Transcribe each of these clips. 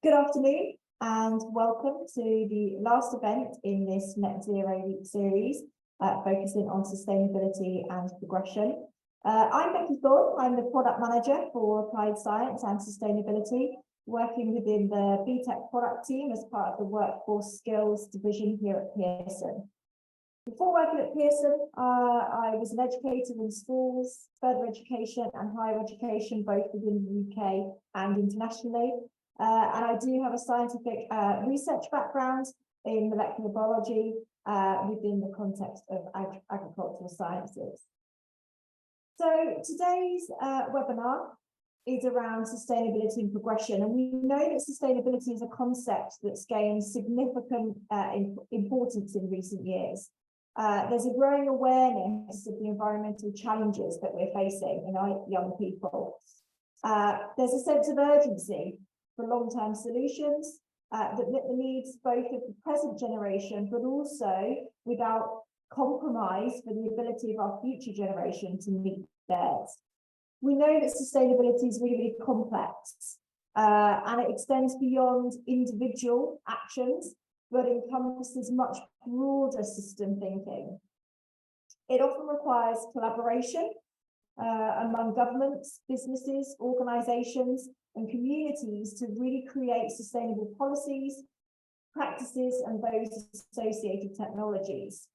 Good afternoon and welcome to the last event in this Net Zero Week series, focusing on sustainability and progression. I'm Becky Thorpe. I'm the product manager for applied science and sustainability, working within the BTEC product team as part of the workforce skills division here at Pearson. Before working at Pearson, I was an educator in schools, further education and higher education, both within the UK and internationally. And I do have a scientific research background in molecular biology within the context of agricultural sciences. So today's webinar is around sustainability and progression. And we know that sustainability is a concept that's gained significant importance in recent years. There's a growing awareness of the environmental challenges that we're facing in our young people. There's a sense of urgency for long-term solutions that meet the needs both of the present generation, but also without compromise for the ability of our future generation to meet theirs. We know that sustainability is really, really complex and it extends beyond individual actions, but encompasses much broader system thinking. It often requires collaboration among governments, businesses, organisations, and communities to really create sustainable policies, practices, and those associated technologies.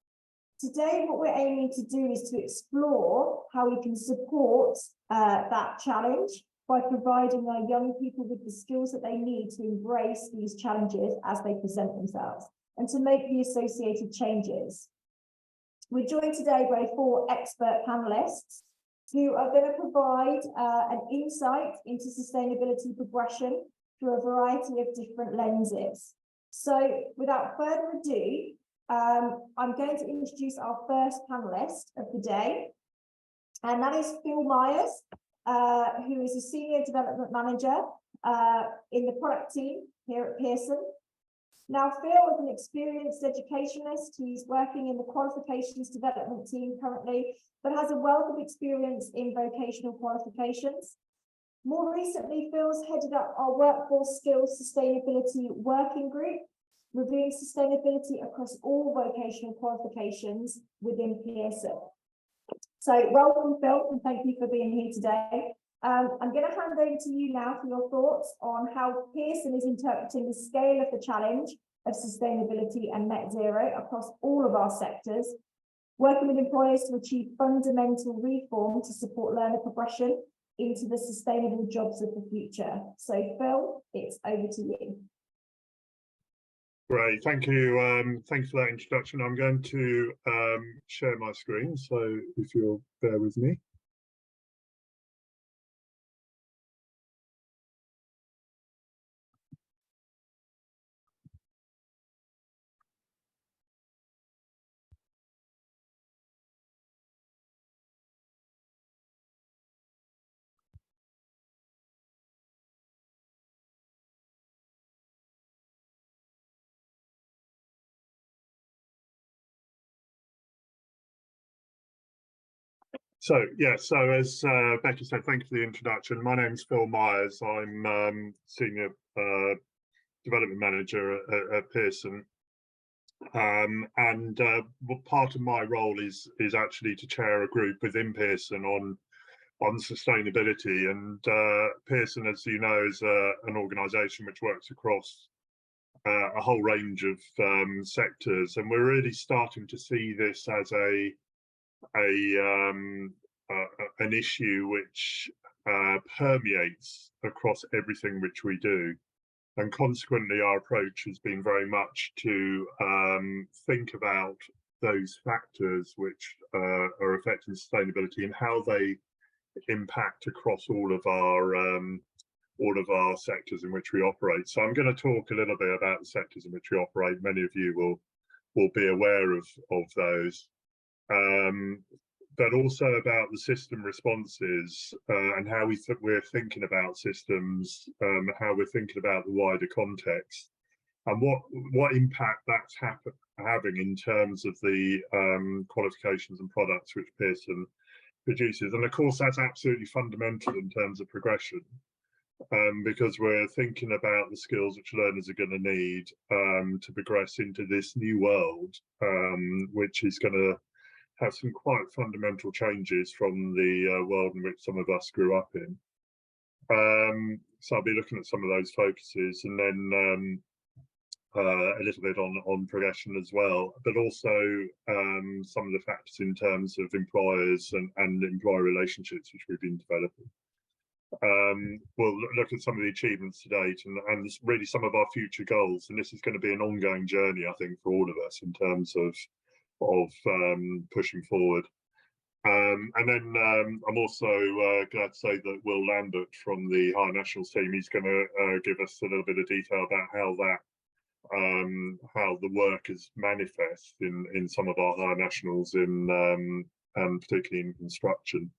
Today, what we're aiming to do is to explore how we can support that challenge by providing our young people with the skills that they need to embrace these challenges as they present themselves and to make the associated changes. We're joined today by 4 expert panelists who are going to provide an insight into sustainability progression through a variety of different lenses. So without further ado, I'm going to introduce our first panelist of the day, and that is Phil Myers, who is a Senior Development Manager in the product team here at Pearson. Now, Phil is an experienced educationalist. He's working in the qualifications development team currently, but has a wealth of experience in vocational qualifications. More recently, Phil's headed up our workforce skills sustainability working group, reviewing sustainability across all vocational qualifications within Pearson. So welcome, Phil, and thank you for being here today. I'm going to hand over to you now for your thoughts on how Pearson is interpreting the scale of the challenge of sustainability and net zero across all of our sectors, working with employers to achieve fundamental reform to support learner progression into the sustainable jobs of the future. So Phil, it's over to you. Great, thank you. Thanks for that introduction. I'm going to share my screen, so if you'll bear with me. So as Becky said, thank you for the introduction. My name is Phil Myers. I'm Senior Development Manager at Pearson. Part of my role is actually to chair a group within Pearson on sustainability. And Pearson, as you know, is an organisation which works across a whole range of sectors, and we're really starting to see this as an issue which permeates across everything which we do, and consequently our approach has been very much to think about those factors which are affecting sustainability and how they impact across all of our sectors in which we operate. So I'm going to talk a little bit about the sectors in which we operate. Many of you will be aware of those. But also about the system responses and how we're thinking about systems, how we're thinking about the wider context, and what impact that's having in terms of the qualifications and products which Pearson produces. And of course, that's absolutely fundamental in terms of progression. because we're thinking about the skills which learners are going to need to progress into this new world, which is going to have some quite fundamental changes from the world in which some of us grew up in. So I'll be looking at some of those focuses, and then a little bit on progression as well, but also some of the factors in terms of employers and employer relationships which we've been developing. We'll look at some of the achievements to date and really some of our future goals, and this is going to be an ongoing journey, I think, for all of us in terms of pushing forward. And then I'm also glad to say that Will Lambert from the Higher Nationals team, he's going to give us a little bit of detail about how the work is manifest in some of our Higher Nationals and particularly in construction.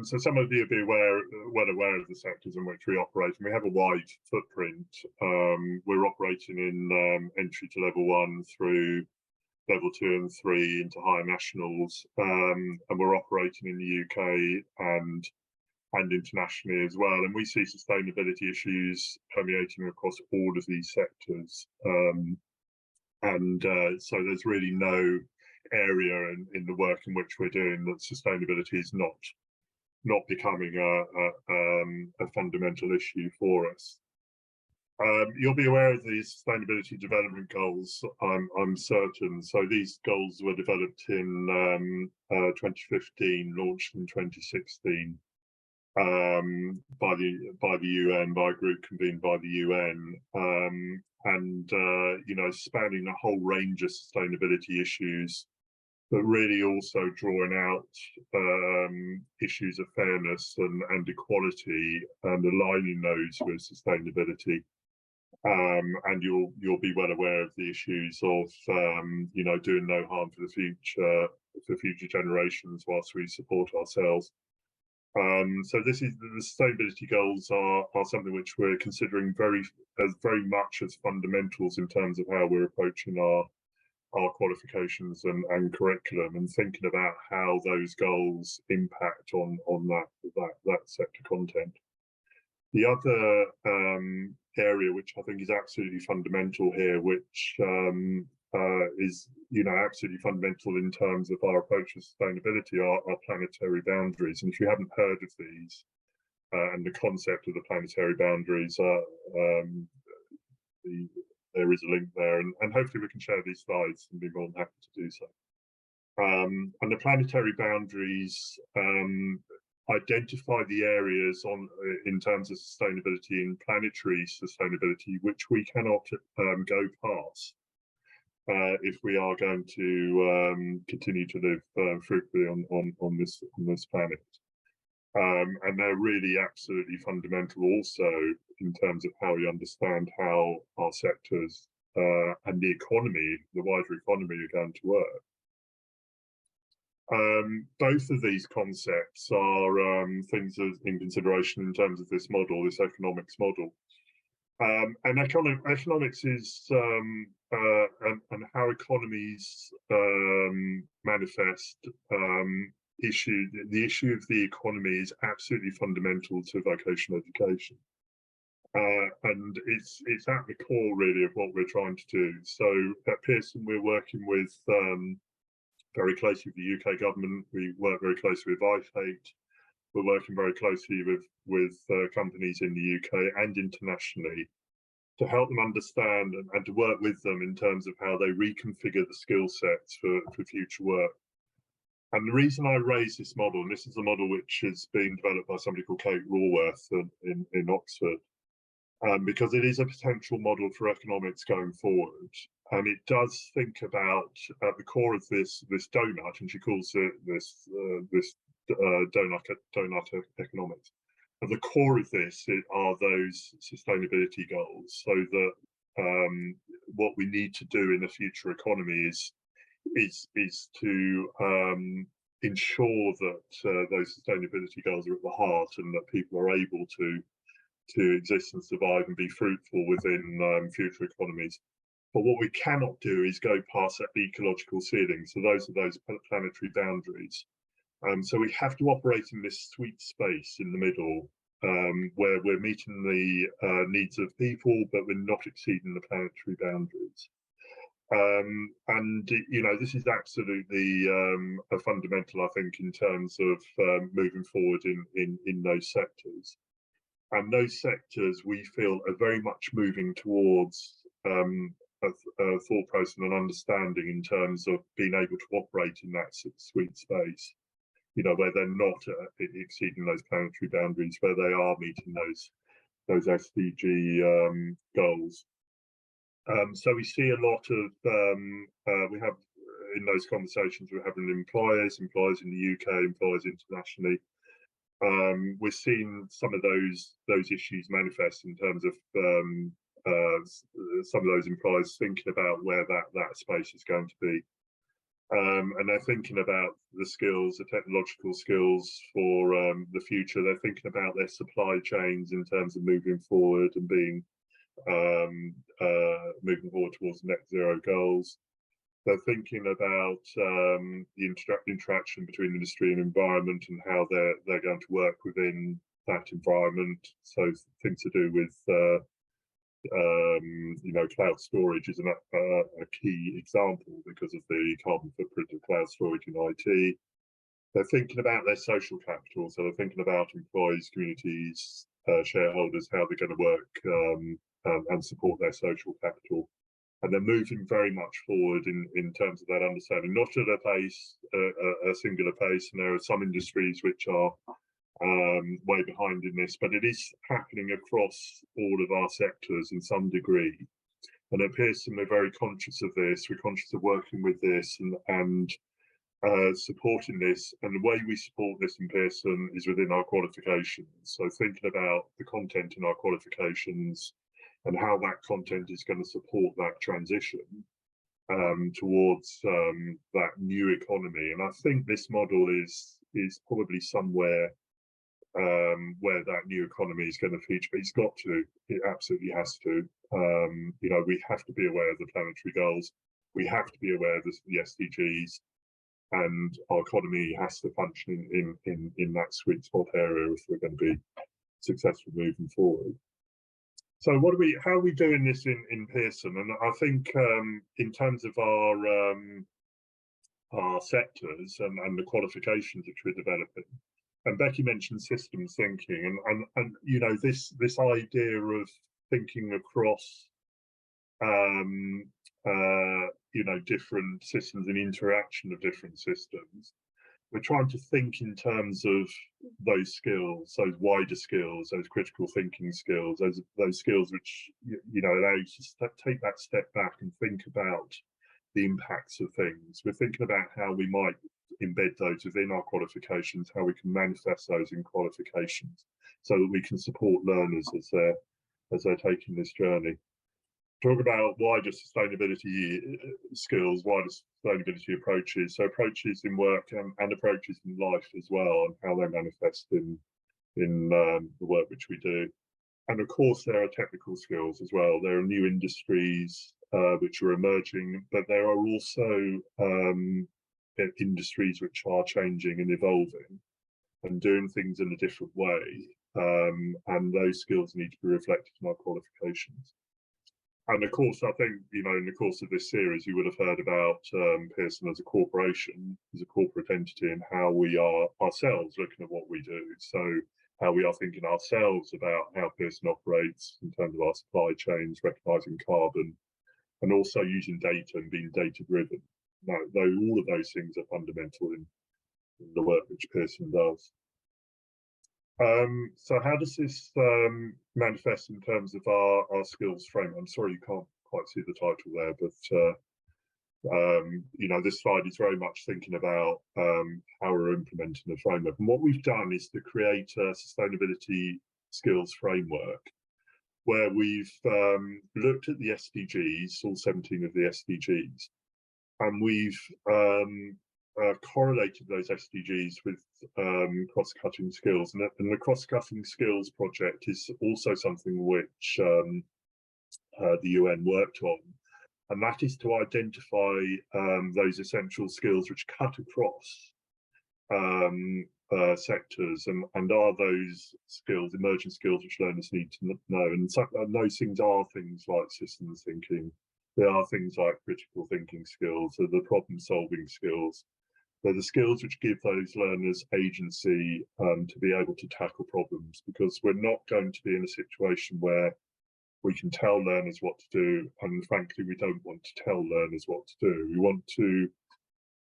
So some of you will be well aware of the sectors in which we operate, and we have a wide footprint. We're operating in entry to level 1 through level 2 and 3 into Higher Nationals, and we're operating in the UK and internationally as well. And we see sustainability issues permeating across all of these sectors, so there's really no area in the work in which we're doing that sustainability is not becoming a fundamental issue for us. You'll be aware of the Sustainability Development Goals, I'm certain. So these goals were developed in 2015, launched in 2016 by the UN, by a group convened by the UN, and you know, spanning a whole range of sustainability issues, but really also drawing out issues of fairness and equality and aligning those with sustainability. And you'll be well aware of the issues of you know, doing no harm for the future generations whilst we support ourselves. So this is the sustainability goals are something which we're considering very much as fundamentals in terms of how we're approaching our qualifications and curriculum, and thinking about how those goals impact on that sector content. The other area which I think is absolutely fundamental here, which is, you know, absolutely fundamental in terms of our approach to sustainability, are planetary boundaries. And if you haven't heard of these and the concept of the planetary boundaries, there is a link there, and hopefully we can share these slides and be more than happy to do so. And the planetary boundaries identify the areas in terms of sustainability and planetary sustainability which we cannot go past if we are going to continue to live fruitfully on this planet. And they're really absolutely fundamental also in terms of how we understand how our sectors and the economy, the wider economy, are going to work. Both of these concepts are things in consideration in terms of this model, this economics model. And economics is and how economies manifest the issue of the economy is absolutely fundamental to vocational education. And it's at the core really of what we're trying to do. So at Pearson, we're working with very closely with the UK government. We work very closely with IFATE. We're working very closely with companies in the UK and internationally to help them understand and to work with them in terms of how they reconfigure the skill sets for future work. And the reason I raise this model, and this is a model which has been developed by somebody called Kate Raworth in Oxford, because it is a potential model for economics going forward. And it does think about, at the core of this donut, and she calls it this donut economics. At the core of this are those sustainability goals, so that what we need to do in the future economy is to ensure that those sustainability goals are at the heart, and that people are able to exist and survive and be fruitful within future economies. But what we cannot do is go past that ecological ceiling. So those are those planetary boundaries. So we have to operate in this sweet space in the middle, where we're meeting the needs of people, but we're not exceeding the planetary boundaries. And you know, this is absolutely a fundamental, I think, in terms of moving forward in those sectors. And those sectors we feel are very much moving towards a thought process and an understanding in terms of being able to operate in that sweet space, you know, where they're not exceeding those planetary boundaries, where they are meeting those SDG goals. So we see a lot of, we have in those conversations we're having employers in the UK, employers internationally. We're seeing some of those issues manifest in terms of some of those employers thinking about where that space is going to be. And they're thinking about the skills, the technological skills for the future. They're thinking about their supply chains in terms of moving forward and being moving forward towards net zero goals. They're thinking about the interaction between industry and environment and how they're going to work within that environment. So things to do with you know, cloud storage is a key example because of the carbon footprint of cloud storage in IT. They're thinking about their social capital, so they're thinking about employees, communities, shareholders, how they're going to work and support their social capital. And they're moving very much forward in terms of that understanding, not at a pace, a singular pace. And there are some industries which are way behind in this, but it is happening across all of our sectors in some degree. And at Pearson, we're very conscious of this. We're conscious of working with this and supporting this. And the way we support this in Pearson is within our qualifications. So thinking about the content in our qualifications and how that content is going to support that transition towards that new economy. And I think this model is probably somewhere where that new economy is going to feature. It's got to, it absolutely has to. You know, we have to be aware of the planetary goals. We have to be aware of the SDGs, and our economy has to function in that sweet spot area if we're going to be successful moving forward. So how are we doing this in Pearson? And I think in terms of our sectors and the qualifications which we're developing, and Becky mentioned systems thinking, and you know, this idea of thinking across you know, different systems and interaction of different systems. We're trying to think in terms of those skills, those wider skills, those critical thinking skills, those skills which, you know, allow you to take that step back and think about the impacts of things. We're thinking about how we might embed those within our qualifications, how we can manifest those in qualifications so that we can support learners as they're taking this journey. Talk about wider sustainability skills, wider sustainability approaches, so approaches in work and approaches in life as well, and how they manifest in the work which we do. And of course, there are technical skills as well. There are new industries which are emerging, but there are also industries which are changing and evolving and doing things in a different way. And those skills need to be reflected in our qualifications. And of course, I think, you know, in the course of this series, you would have heard about Pearson as a corporation, as a corporate entity, and how we are ourselves looking at what we do. So how we are thinking ourselves about how Pearson operates in terms of our supply chains, recognising carbon, and also using data and being data driven. Now, though all of those things are fundamental in the work which Pearson does. So how does this manifest in terms of our skills frame? I'm sorry you can't quite see the title there, but you know, this slide is very much thinking about how we're implementing the framework. And what we've done is to create a sustainability skills framework where we've looked at the SDGs, all 17 of the SDGs, and we've correlated those SDGs with cross-cutting skills. And the cross-cutting skills project is also something which the UN worked on. And that is to identify those essential skills which cut across sectors, and are those skills emerging skills which learners need to know. And those things are things like systems thinking. They are things like critical thinking skills, or the problem solving skills. They're the skills which give those learners agency to be able to tackle problems, because we're not going to be in a situation where we can tell learners what to do, and frankly, we don't want to tell learners what to do. We want to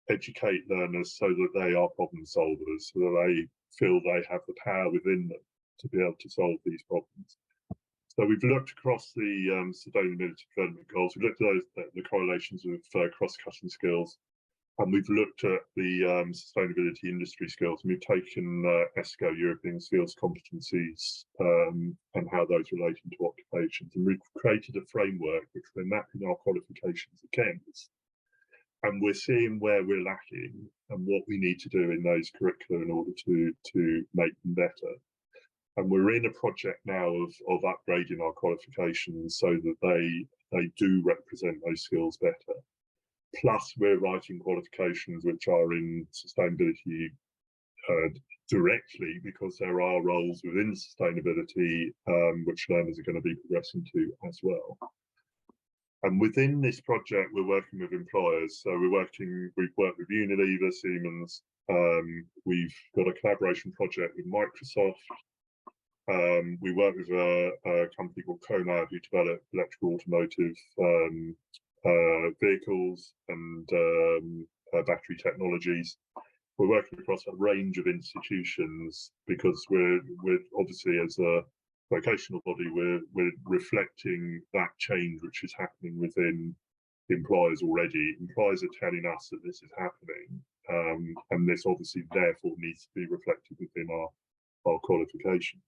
educate learners so that they are problem solvers, so that they feel they have the power within them to be able to solve these problems. So we've looked across the sustainability development goals. We've looked at the correlations with cross-cutting skills, and we've looked at the sustainability industry skills. And we've taken ESCO, European Skills Competencies, and how those relate into occupations. And we've created a framework which we're mapping our qualifications against. And we're seeing where we're lacking and what we need to do in those curricula in order to make them better. And we're in a project now of upgrading our qualifications so that they do represent those skills better. Plus, we're writing qualifications which are in sustainability directly, because there are roles within sustainability which learners are going to be progressing to as well. And within this project, we're working with employers. So we've worked with Unilever, Siemens. We've got a collaboration project with Microsoft. We work with a company called Coma, who develop electrical automotive vehicles and battery technologies. We're working across a range of institutions because we're obviously, as a vocational body, we're reflecting that change which is happening within employers already. Employers are telling us that this is happening, and this obviously therefore needs to be reflected within our qualifications.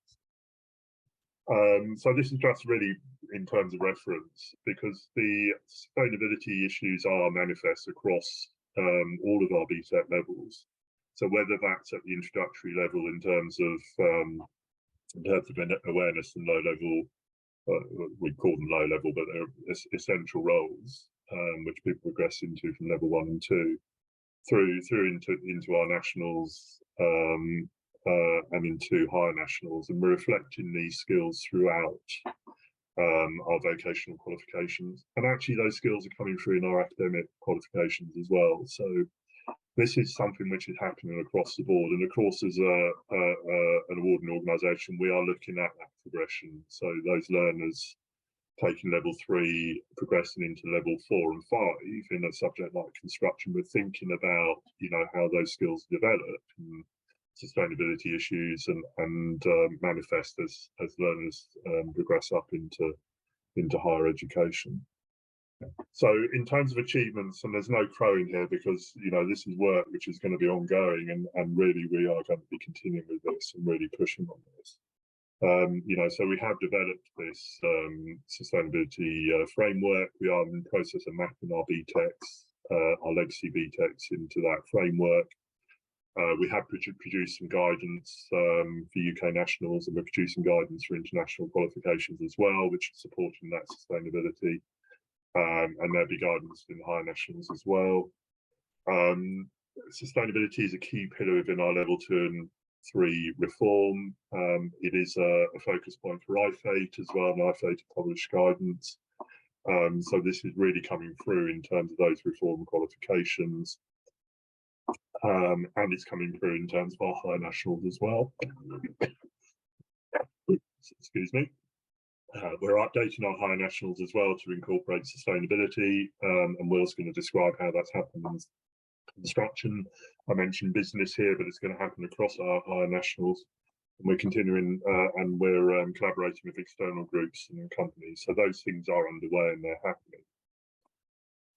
So this is just really in terms of reference, because the sustainability issues are manifest across all of our BTEC levels. So whether that's at the introductory level in terms of awareness and low level, we call them low level, but they're essential roles which people progress into from level 1 and 2 through into our nationals and into higher nationals, and we're reflecting these skills throughout our vocational qualifications. And actually those skills are coming through in our academic qualifications as well. So this is something which is happening across the board. And of course, as an awarding organisation, we are looking at that progression. So those learners taking level 3, progressing into level 4 and 5 in a subject like construction, we're thinking about, how those skills develop and sustainability issues and manifest as learners progress up into higher education. So in terms of achievements, and there's no crowing here because this is work which is going to be ongoing, and really we are going to be continuing with this and really pushing on this. So we have developed this sustainability framework. We are in the process of mapping our BTECs, our legacy BTECs, into that framework. We have produced some guidance for UK nationals, and we're producing guidance for international qualifications as well, which is supporting that sustainability. And there'll be guidance in higher nationals as well. Sustainability is a key pillar within our level 2 and 3 reform. It is a focus point for IFATE as well, and IFATE published guidance. So this is really coming through in terms of those reform qualifications. And it's coming through in terms of our higher nationals as well. Excuse me. We're updating our higher nationals as well to incorporate sustainability, and Will's going to describe how that's happened in construction. I mentioned business here, but it's going to happen across our higher nationals. And we're continuing, and we're collaborating with external groups and companies. So those things are underway and they're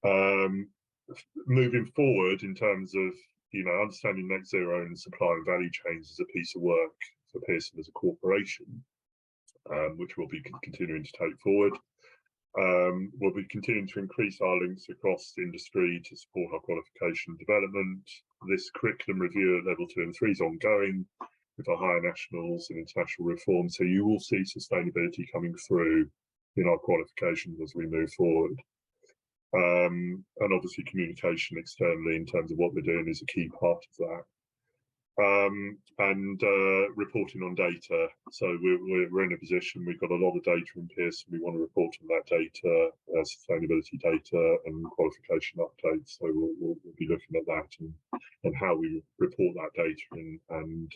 happening. Moving forward in terms of understanding net zero and supply and value chains is a piece of work for Pearson as a corporation, which we'll be continuing to take forward. We'll be continuing to increase our links across industry to support our qualification development. This curriculum review at level 2 and 3 is ongoing with our higher nationals and international reform. So you will see sustainability coming through in our qualifications as we move forward. And obviously communication externally in terms of what we're doing is a key part of that. and reporting on data. So we're in a position, we've got a lot of data in Pearson, we want to report on that data, sustainability data and qualification updates. So we'll be looking at that and how we report that data and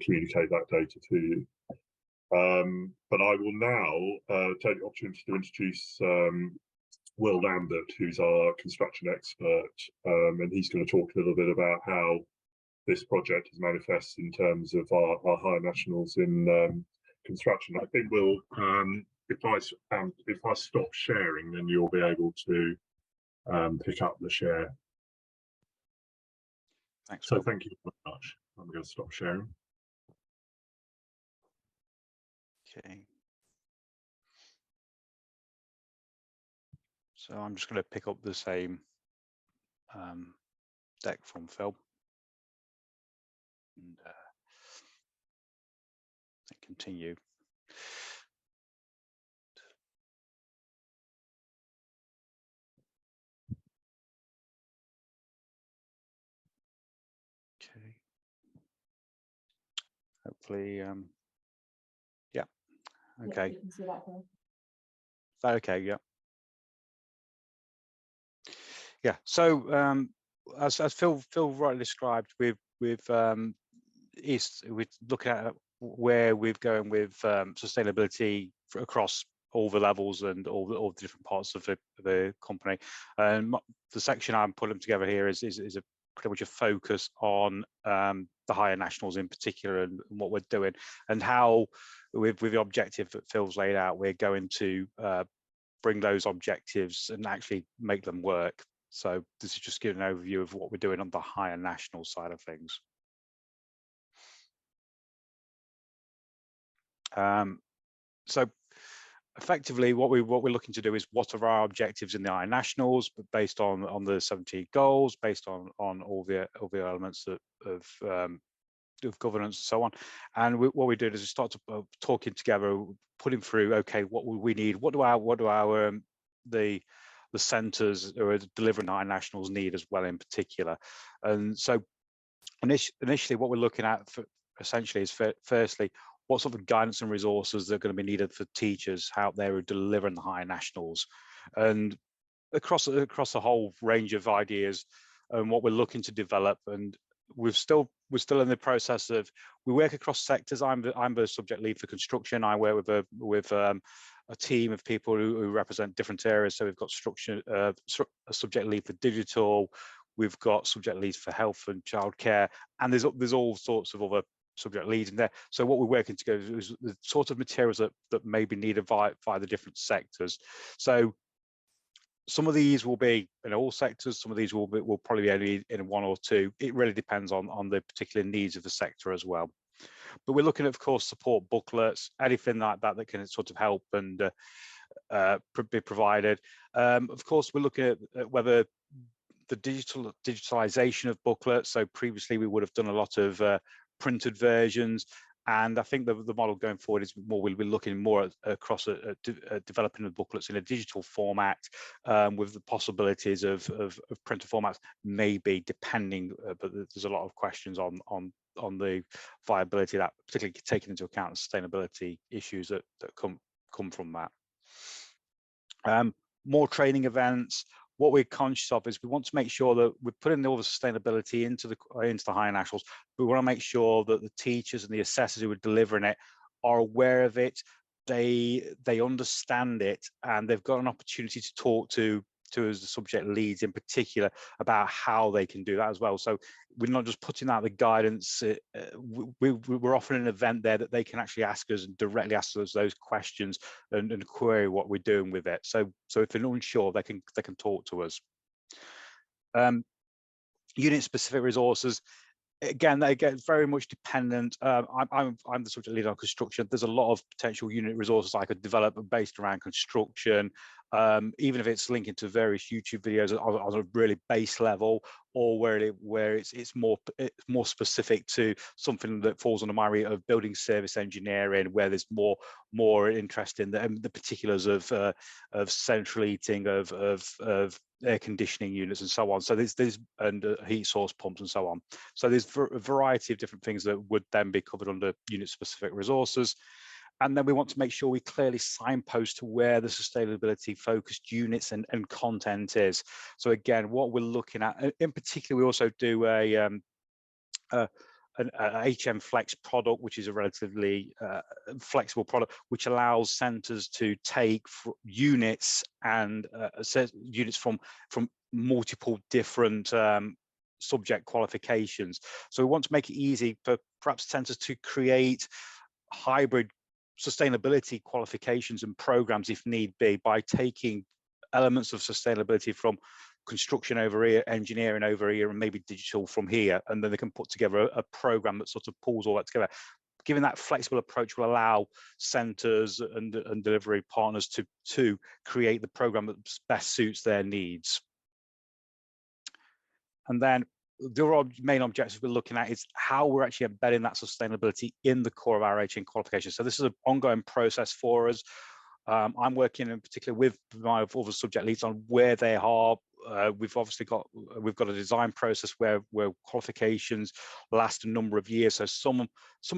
communicate that data to you. But I will now take the opportunity to introduce Will Lambert, who's our construction expert, and he's going to talk a little bit about how this project is manifest in terms of our higher nationals in construction. I think we'll, if I stop sharing, then you'll be able to pick up the share. Thanks. So thank you very much. I'm going to stop sharing. Okay. So I'm just going to pick up the same deck from Phil and continue. Okay. Hopefully, yeah. Okay. Yeah, you can see that there. Is that okay? Yeah. Yeah. So as Phil rightly described, we're looking at where we're going with sustainability across all the levels and all the different parts of the company. And the section I'm putting together here is a pretty much a focus on the higher nationals in particular and what we're doing and how with the objective that Phil's laid out, we're going to bring those objectives and actually make them work. So this is just giving an overview of what we're doing on the higher national side of things. So effectively what we're looking to do is what are our objectives in the higher nationals, but based on the 17 goals, based on all the elements of governance and so on. And what we do is we start to talking together, putting through, okay, what would we need? What do our the centres who are delivering high nationals need as well in particular? And so initially what we're looking at essentially is firstly, what sort of guidance and resources are going to be needed for teachers out there who are delivering the higher nationals, and across a whole range of ideas and what we're looking to develop. And we're still in the process of, we work across sectors. I'm the subject lead for construction. I work with a team of people who represent different areas. So we've got a subject lead for digital, we've got subject leads for health and childcare, and there's all sorts of other subject leads in there. So what we're working together is the sort of materials that may be needed via the different sectors. So some of these will be in all sectors, some of these will probably be only in one or two. It really depends on the particular needs of the sector as well. But we're looking at, of course, support booklets, anything like that can sort of help and be provided. Of course, we're looking at whether the digitalization of booklets. So previously we would have done a lot of printed versions, and I think the model going forward is more, we'll be looking more across developing the booklets in a digital format, with the possibilities of printed formats, maybe depending, but there's a lot of questions on the viability of that, particularly taking into account sustainability issues that come from that. More training events. What we're conscious of is we want to make sure that we're putting all the sustainability into the higher nationals, but we want to make sure that the teachers and the assessors who are delivering it are aware of it, they understand it, and they've got an opportunity to talk to as the subject leads in particular about how they can do that as well. So we're not just putting out the guidance, we're offering an event there that they can actually ask us and directly ask us those questions and query what we're doing with it. So if they're unsure, they can talk to us. Unit specific resources. Again, they get very much dependent. I'm the subject lead on construction. There's a lot of potential unit resources I could develop based around construction, even if it's linking to various YouTube videos on a really base level, or where it's more specific to something that falls under my area of building service engineering, where there's more interest in the particulars of central heating, of air conditioning units and so on. So there's and heat source pumps and so on. So there's a variety of different things that would then be covered under unit specific resources. And then we want to make sure we clearly signpost to where the sustainability focused units and content is. So again, what we're looking at, in particular, we also do an HM Flex product, which is a relatively flexible product, which allows centres to take units and units from multiple different subject qualifications. So we want to make it easy for perhaps centres to create hybrid sustainability qualifications and programs if need be, by taking elements of sustainability from construction over here, engineering over here, and maybe digital from here, and then they can put together a program that sort of pulls all that together. Given that flexible approach will allow centres and delivery partners to create the program that best suits their needs. And then the other main objective we're looking at is how we're actually embedding that sustainability in the core of our HN qualification. So this is an ongoing process for us. I'm working in particular with my other subject leads on where they are. We've got a design process where qualifications last a number of years. So some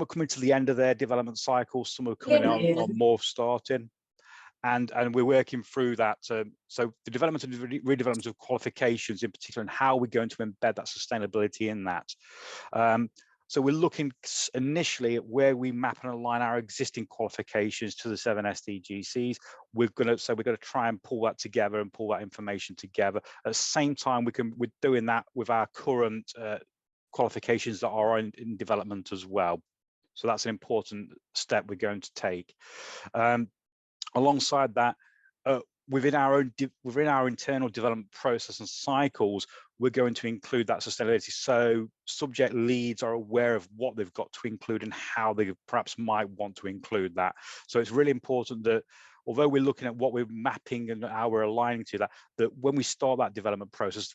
are coming to the end of their development cycle, some are coming on more starting. And we're working through that. So the development and redevelopment of qualifications in particular, and how we're going to embed that sustainability in that. So we're looking initially at where we map and align our existing qualifications to the 7 SDGCs. We're going to try and pull that together and pull that information together. At the same time, we're doing that with our current qualifications that are in development as well. So that's an important step we're going to take. Alongside that, within our internal development process and cycles, we're going to include that sustainability. So subject leads are aware of what they've got to include and how they perhaps might want to include that. So it's really important that, although we're looking at what we're mapping and how we're aligning to that when we start that development process,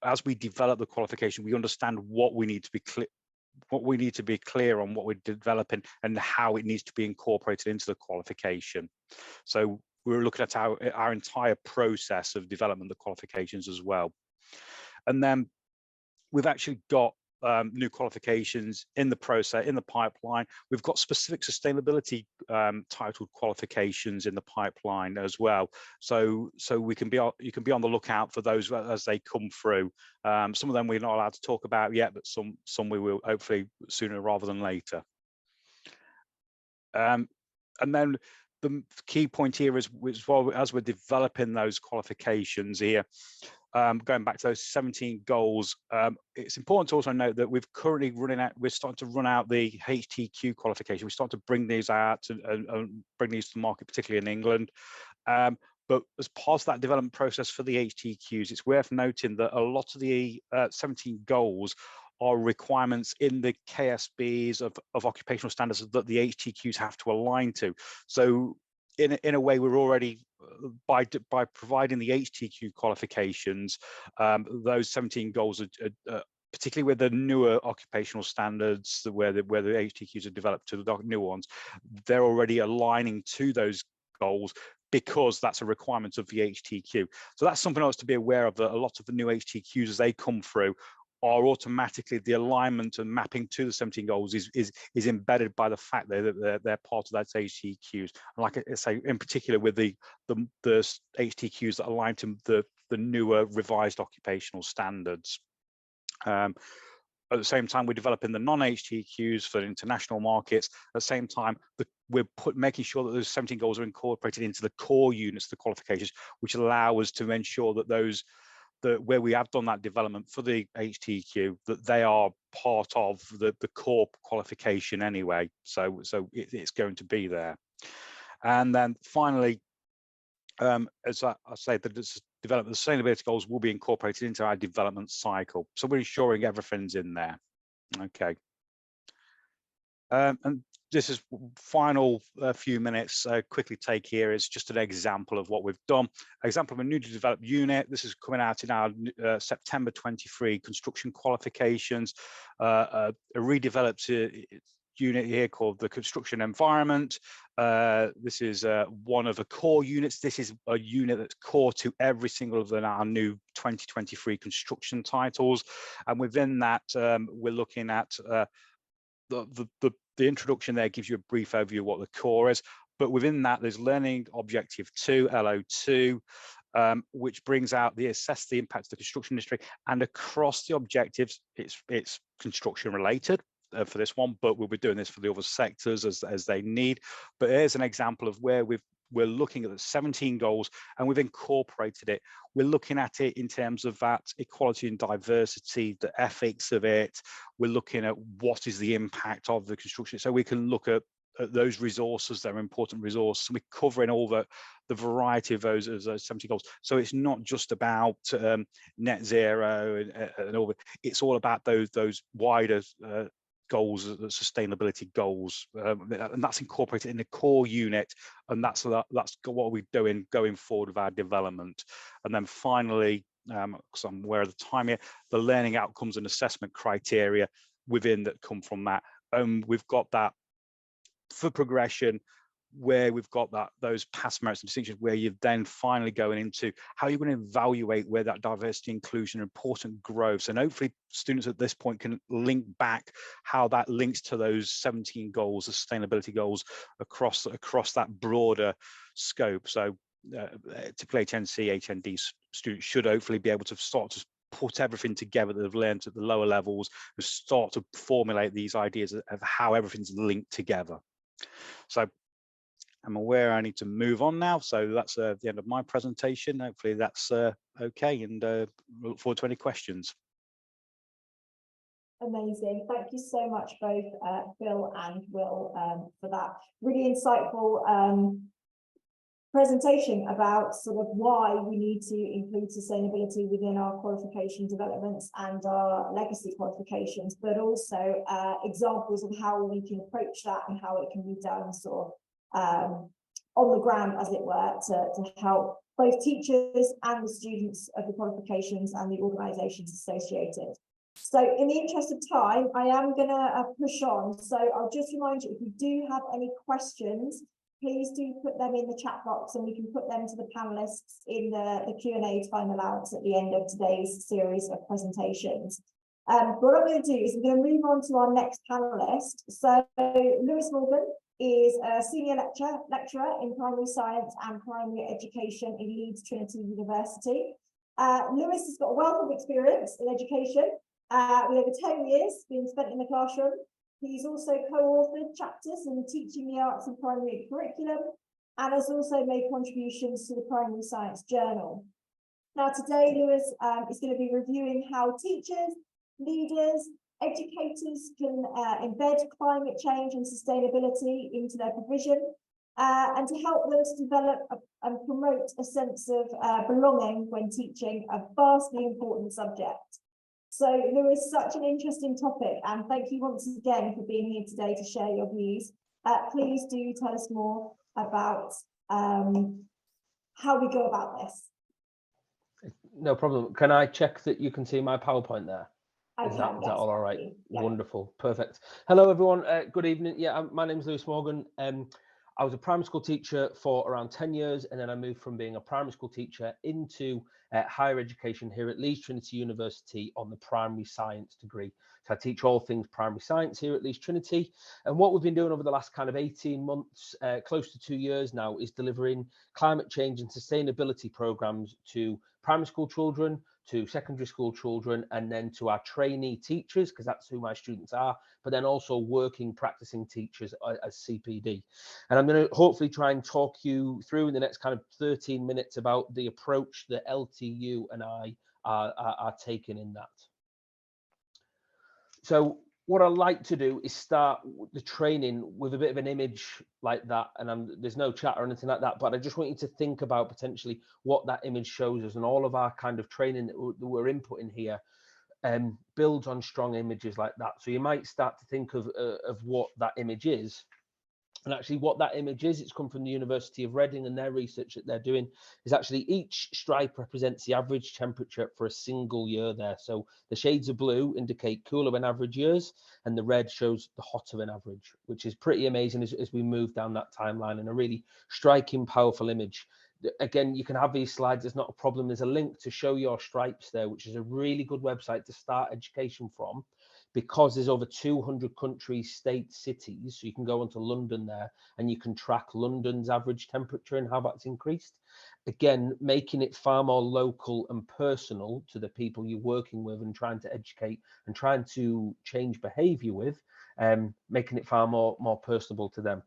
as we develop the qualification, we understand what we need to be clear on, what we're developing and how it needs to be incorporated into the qualification. So we're looking at our entire process of development of qualifications as well. And then we've actually got new qualifications in the process, in the pipeline. We've got specific sustainability titled qualifications in the pipeline as well. So you can be on the lookout for those as they come through. Some of them we're not allowed to talk about yet, but some we will, hopefully sooner rather than later. And then the key point here is, as we're developing those qualifications here, going back to those 17 goals, it's important to also note that we're starting to run out the HTQ qualification. We're starting to bring these out and bring these to the market, particularly in England. But as part of that development process for the HTQs, it's worth noting that a lot of the 17 goals are requirements in the KSBs of occupational standards that the HTQs have to align to. So in a way, we're already, by providing the HTQ qualifications, those 17 goals are particularly with the newer occupational standards, where the HTQs are developed to the new ones, they're already aligning to those goals, because that's a requirement of the HTQ. So that's something else to be aware of, that a lot of the new HTQs, as they come through, are automatically, the alignment and mapping to the 17 goals is embedded by the fact that they're part of that HTQs. And like I say, in particular with the HTQs that align to the newer revised occupational standards. At the same time, we're developing the non-HTQs for international markets. At the same time, we're making sure that those 17 goals are incorporated into the core units, the qualifications, which allow us to ensure that where we have done that development for the HTQ, that they are part of the core qualification anyway. So it's going to be there. And then finally, as I say, that the sustainability goals will be incorporated into our development cycle. So we're ensuring everything's in there. Okay. And this is final few minutes quickly take here is just an example of what we've done. Example of a newly developed unit. This is coming out in our September 23 construction qualifications. A redeveloped unit here called the construction environment. This is one of the core units. This is a unit that's core to every single of our new 2023 construction titles. And within that, we're looking at the introduction there gives you a brief overview of what the core is. But within that, there's learning objective 2, LO2, which brings out the assess the impact of the construction industry. And across the objectives, it's construction related for this one, but we'll be doing this for the other sectors as they need. But here's an example of where we're looking at the 17 goals and we've incorporated it. We're looking at it in terms of that equality and diversity, the ethics of it. We're looking at what is the impact of the construction. So we can look at those resources, they're important resources. We're covering all the variety of those 70 goals. So it's not just about net zero and all. It's all about those wider goals, the sustainability goals, and that's incorporated in the core unit, and that's what we're doing going forward with our development. And then finally, because I'm aware of the time here, the learning outcomes and assessment criteria within that come from that. We've got that for progression, where we've got those past merits and distinctions, where you're then finally going into how you're going to evaluate where that diversity, inclusion, important growth. And hopefully students at this point can link back how that links to those 17 goals, the sustainability goals across that broader scope. So typically HNC, HND students should hopefully be able to start to put everything together that they've learned at the lower levels and start to formulate these ideas of how everything's linked together. So I'm aware I need to move on now. So that's the end of my presentation. Hopefully that's okay, and look forward to any questions. Amazing. Thank you so much, both Phil and Will, for that really insightful presentation about sort of why we need to include sustainability within our qualification developments and our legacy qualifications, but also examples of how we can approach that and how it can be done sort of on the ground, as it were, to help both teachers and the students of the qualifications and the organisations associated. So in the interest of time, I am going to push on. So I'll just remind you, if you do have any questions, please do put them in the chat box and we can put them to the panelists in the Q&A time allowance at the end of today's series of presentations. What I'm going to do is I'm going to move on to our next panelist. So Lewis Morgan is a senior lecturer in primary science and primary education in Leeds Trinity University. Lewis has got a wealth of experience in education with over 10 years being spent in the classroom. He's also co-authored chapters in Teaching the Arts in Primary Curriculum and has also made contributions to the Primary Science Journal. Now today, Lewis is going to be reviewing how teachers, leaders, educators can embed climate change and sustainability into their provision and to help them to develop and promote a sense of belonging when teaching a vastly important subject. So Lewis, such an interesting topic, and thank you once again for being here today to share your views. Please do tell us more about how we go about this. No problem. Can I check that you can see my PowerPoint there? Is that all right? Yeah. Wonderful. Perfect. Hello, everyone. Good evening. Yeah, my name is Lewis Morgan. I was a primary school teacher for around 10 years, and then I moved from being a primary school teacher into higher education here at Leeds Trinity University on the primary science degree. So I teach all things primary science here at Leeds Trinity. And what we've been doing over the last kind of 18 months, close to 2 years now, is delivering climate change and sustainability programs to primary school children, to secondary school children, and then to our trainee teachers, because that's who my students are, but then also working, practicing teachers as CPD. And I'm going to hopefully try and talk you through in the next kind of 13 minutes about the approach that LTU and I are taking in that. So what I like to do is start the training with a bit of an image like that, and there's no chat or anything like that, but I just want you to think about potentially what that image shows us, and all of our kind of training that we're inputting here builds on strong images like that. So you might start to think of what that image is. And actually what that image is, it's come from the University of Reading, and their research that they're doing is actually each stripe represents the average temperature for a single year there. So the shades of blue indicate cooler than average years, and the red shows the hotter than average, which is pretty amazing as we move down that timeline, and a really striking, powerful image. Again, you can have these slides, it's not a problem. There's a link to show your stripes there, which is a really good website to start education from, because there's over 200 countries, states, cities. So you can go onto London there and you can track London's average temperature and how that's increased. Again, making it far more local and personal to the people you're working with and trying to educate and trying to change behavior with, making it far more personable to them.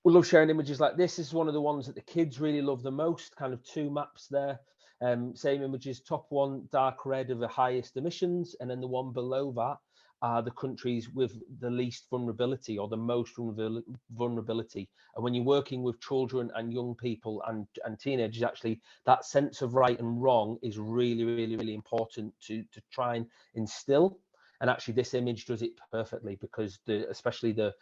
We love sharing images like this. This is one of the ones that the kids really love the most, kind of two maps there. Same images, top one, dark red, are the highest emissions, and then the one below that are the countries with the least vulnerability or the most vulnerability. And when you're working with children and young people and teenagers, actually that sense of right and wrong is really, really, really important to try and instill. And actually this image does it perfectly, because especially the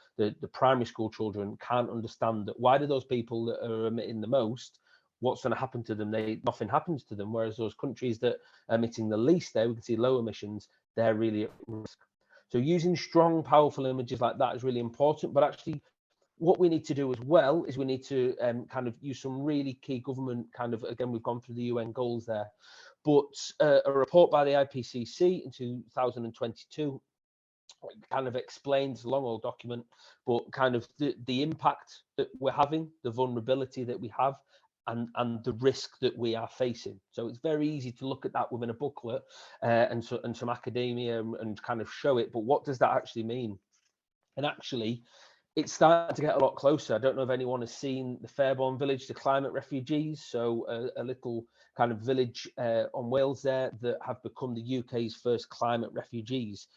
primary school children can't understand that why do those people that are emitting the most, what's going to happen to them? Nothing happens to them. Whereas those countries that are emitting the least there, we can see low emissions, they're really at risk. So using strong, powerful images like that is really important. But actually what we need to do as well is we need to kind of use some really key government kind of, again, we've gone through the UN goals there, but a report by the IPCC in 2022 kind of explains, a long old document, but kind of the impact that we're having, the vulnerability that we have, and the risk that we are facing. So it's very easy to look at that within a booklet and some academia and kind of show it, but what does that actually mean? And actually, it's starting to get a lot closer. I don't know if anyone has seen the Fairborn village, the climate refugees. So a little kind of village on Wales there that have become the UK's first climate refugees,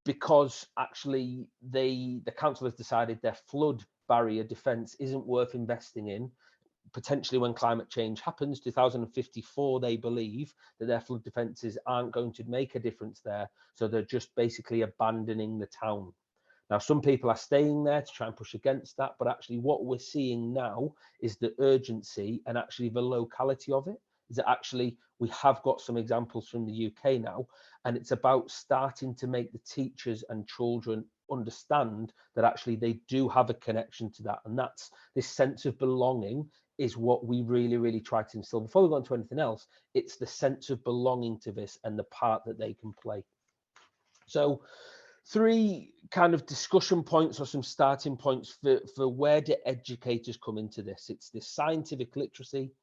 because actually the council has decided their flood barrier defence isn't worth investing in. Potentially when climate change happens, 2054, they believe that their flood defences aren't going to make a difference there. So they're just basically abandoning the town. Now, some people are staying there to try and push against that, but actually what we're seeing now is the urgency and actually the locality of it, is that actually we have got some examples from the UK now, and it's about starting to make the teachers and children understand that actually they do have a connection to that. And that's this sense of belonging is what we really, really try to instill. Before we go on to anything else, it's the sense of belonging to this and the part that they can play. So, three kind of discussion points or some starting points for where do educators come into this. It's this scientific literacy,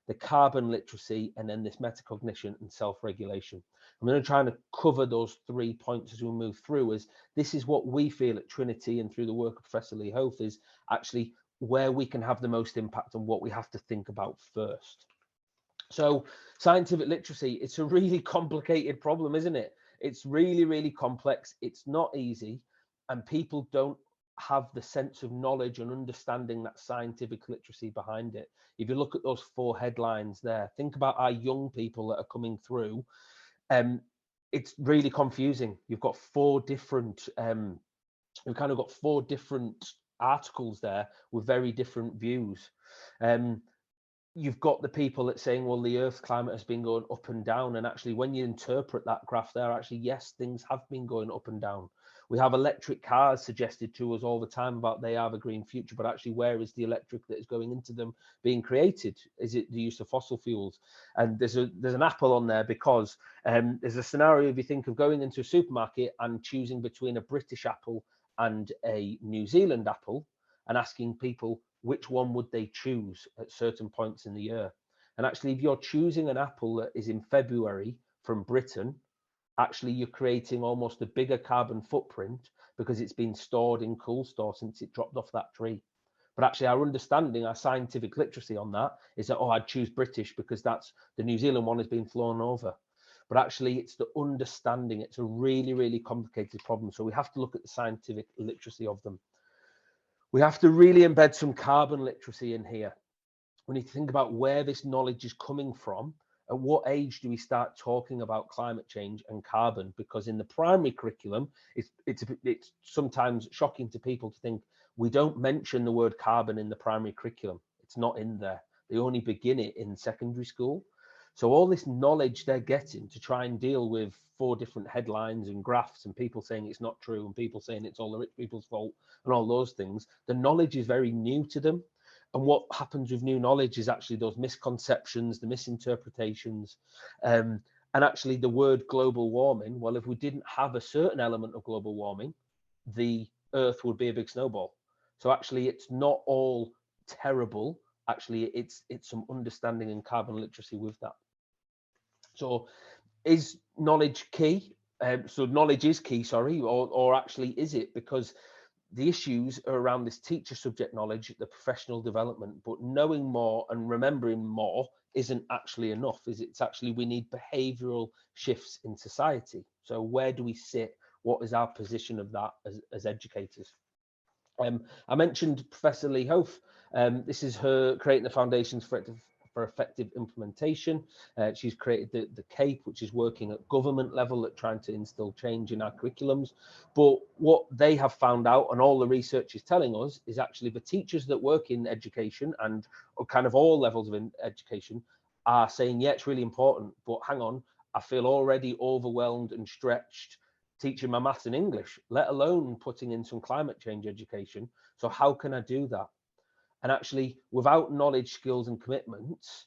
the carbon literacy, and then this metacognition and self-regulation. I'm going to try and cover those 3 points as we move through, as this is what we feel at Trinity and through the work of Professor Lee Hoth is actually where we can have the most impact and what we have to think about first. So scientific literacy, it's a really complicated problem, isn't it? It's really, really complex. It's not easy, and people don't have the sense of knowledge and understanding that scientific literacy behind it. If you look at those 4 headlines there, think about our young people that are coming through. It's really confusing. You've got 4 different, we've kind of got 4 different articles there with very different views. You've got the people that saying, well, the Earth's climate has been going up and down. And actually, when you interpret that graph there, actually, yes, things have been going up and down. We have electric cars suggested to us all the time about they have a green future, but actually, where is the electric that is going into them being created? Is it the use of fossil fuels? And there's an apple on there because there's a scenario if you think of going into a supermarket and choosing between a British apple and a New Zealand apple and asking people, which one would they choose at certain points in the year? And actually, if you're choosing an apple that is in February from Britain, actually you're creating almost a bigger carbon footprint because it's been stored in cool store since it dropped off that tree. But actually our understanding, our scientific literacy on that is that, oh, I'd choose British because that's the New Zealand one has been flown over. But actually it's the understanding. It's a really, really complicated problem. So we have to look at the scientific literacy of them. We have to really embed some carbon literacy in here. We need to think about where this knowledge is coming from. At what age do we start talking about climate change and carbon? Because in the primary curriculum, it's sometimes shocking to people to think, We don't mention the word carbon in the primary curriculum. It's not in there. They only begin it in secondary school. So all this knowledge they're getting to try and deal with 4 different headlines and graphs and people saying it's not true and people saying it's all the rich people's fault and all those things, the knowledge is very new to them. And what happens with new knowledge is actually those misconceptions, the misinterpretations, and actually the word global warming. Well, if we didn't have a certain element of global warming, the Earth would be a big snowball. So actually, it's not all terrible. Actually, it's some understanding and carbon literacy with that. So, is knowledge key? So knowledge is key, sorry, or actually is it? Because the issues are around this teacher subject knowledge, the professional development, but knowing more and remembering more isn't actually enough, is it? It's actually, we need behavioural shifts in society. So where do we sit? What is our position of that as educators? I mentioned Professor Lee Hof. This is her creating the foundations for effective implementation. She's created the CAPE, which is working at government level at trying to instill change in our curriculums. But what they have found out, and all the research is telling us, is actually the teachers that work in education and kind of all levels of education are saying, yeah, it's really important, but hang on, I feel already overwhelmed and stretched teaching my maths and English, let alone putting in some climate change education. So how can I do that? And actually, without knowledge, skills, and commitments,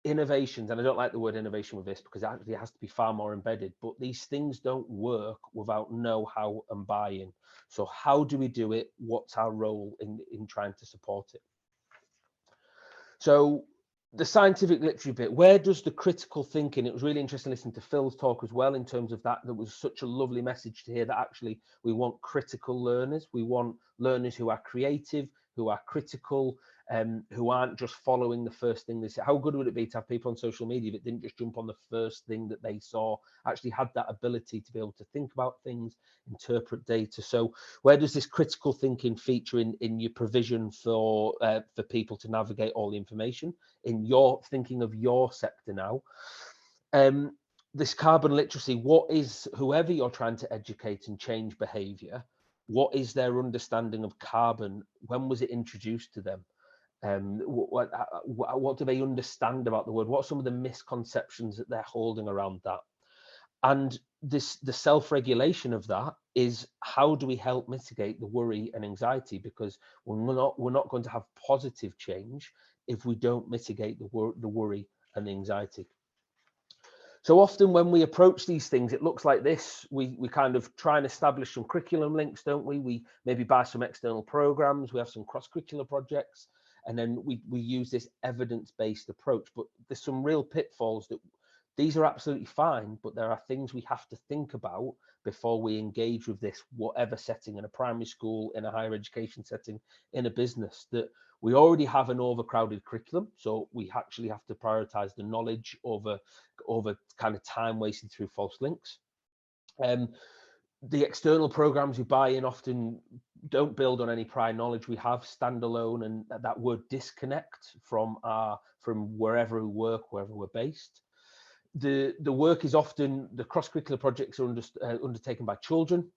innovations, and I don't like the word innovation with this because actually it has to be far more embedded, but these things don't work without know-how and buy-in. So how do we do it? What's our role in trying to support it? So the scientific literature bit, where does the critical thinking, it was really interesting listening to Phil's talk as well in terms of that. There was such a lovely message to hear that actually we want critical learners. We want learners who are creative, who are critical, who aren't just following the first thing they say. How good would it be to have people on social media that didn't just jump on the first thing that they saw, actually had that ability to be able to think about things, interpret data? So where does this critical thinking feature in your provision for people to navigate all the information in your thinking of your sector now? This carbon literacy, what is, whoever you're trying to educate and change behavior, what is their understanding of carbon? When was it introduced to them? What do they understand about the word? What are some of the misconceptions that they're holding around that? And the self-regulation of that is, how do we help mitigate the worry and anxiety? Because we're not going to have positive change if we don't mitigate the worry and the anxiety. So often when we approach these things, it looks like this. We kind of try and establish some curriculum links, don't we? We maybe buy some external programs, we have some cross-curricular projects, and then we use this evidence-based approach. But there's some real pitfalls that these are absolutely fine, but there are things we have to think about before we engage with this, whatever setting, in a primary school, in a higher education setting, in a business, that we already have an overcrowded curriculum. So we actually have to prioritize the knowledge over kind of time wasted through false links. The external programs we buy in often don't build on any prior knowledge we have, standalone, and that word disconnect from wherever we work, wherever we're based. The work is often, the cross-curricular projects are undertaken by children,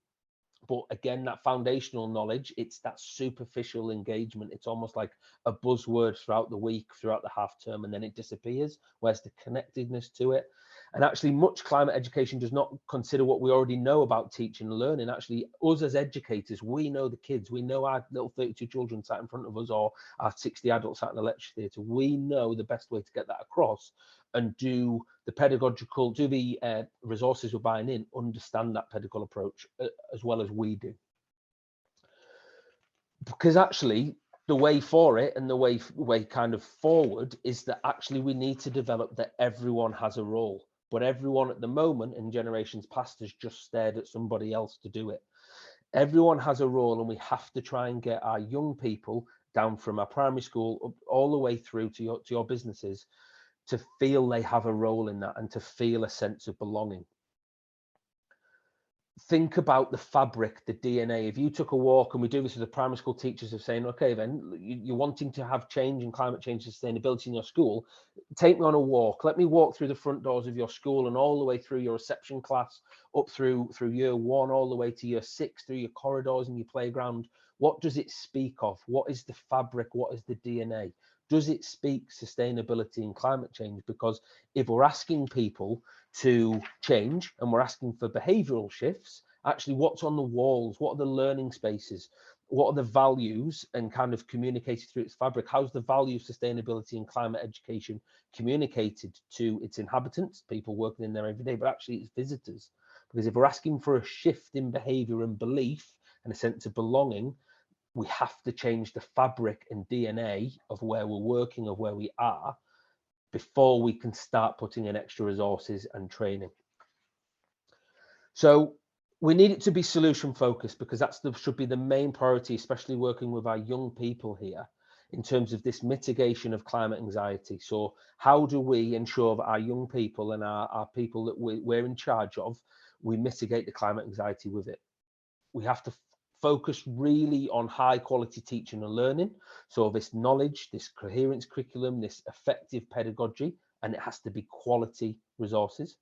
but again, that foundational knowledge, it's that superficial engagement. It's almost like a buzzword throughout the week, throughout the half term, and then it disappears. Where's the connectedness to it? And actually, much climate education does not consider what we already know about teaching and learning. Actually, us as educators, we know the kids. We know our little 32 children sat in front of us, or our 60 adults sat in the lecture theatre. We know the best way to get that across and do the pedagogical, do the resources we're buying in, understand that pedagogical approach as well as we do. Because actually, the way for it and the way kind of forward is that actually we need to develop that everyone has a role. But everyone at the moment in generations past has just stared at somebody else to do it. Everyone has a role, and we have to try and get our young people down from our primary school up, all the way through to your businesses, to feel they have a role in that and to feel a sense of belonging. Think about the fabric, the DNA. If you took a walk, and we do this as a primary school teachers of saying, okay, then you're wanting to have change in climate change and sustainability in your school, take me on a walk. Let me walk through the front doors of your school and all the way through your reception class, up through year 1, all the way to year 6, through your corridors and your playground. What does it speak of? What is the fabric? What is the DNA? Does it speak sustainability and climate change? Because if we're asking people to change and we're asking for behavioural shifts, actually what's on the walls? What are the learning spaces? What are the values and kind of communicated through its fabric? How's the value of sustainability and climate education communicated to its inhabitants, people working in there every day, but actually its visitors? Because if we're asking for a shift in behaviour and belief and a sense of belonging, we have to change the fabric and DNA of where we're working, of where we are, before we can start putting in extra resources and training. So we need it to be solution focused, because should be the main priority, especially working with our young people here in terms of this mitigation of climate anxiety. So how do we ensure that our young people and our people that we're in charge of, we mitigate the climate anxiety with it? We have to focus really on high quality teaching and learning. So this knowledge, this coherence curriculum, this effective pedagogy, and it has to be quality resources.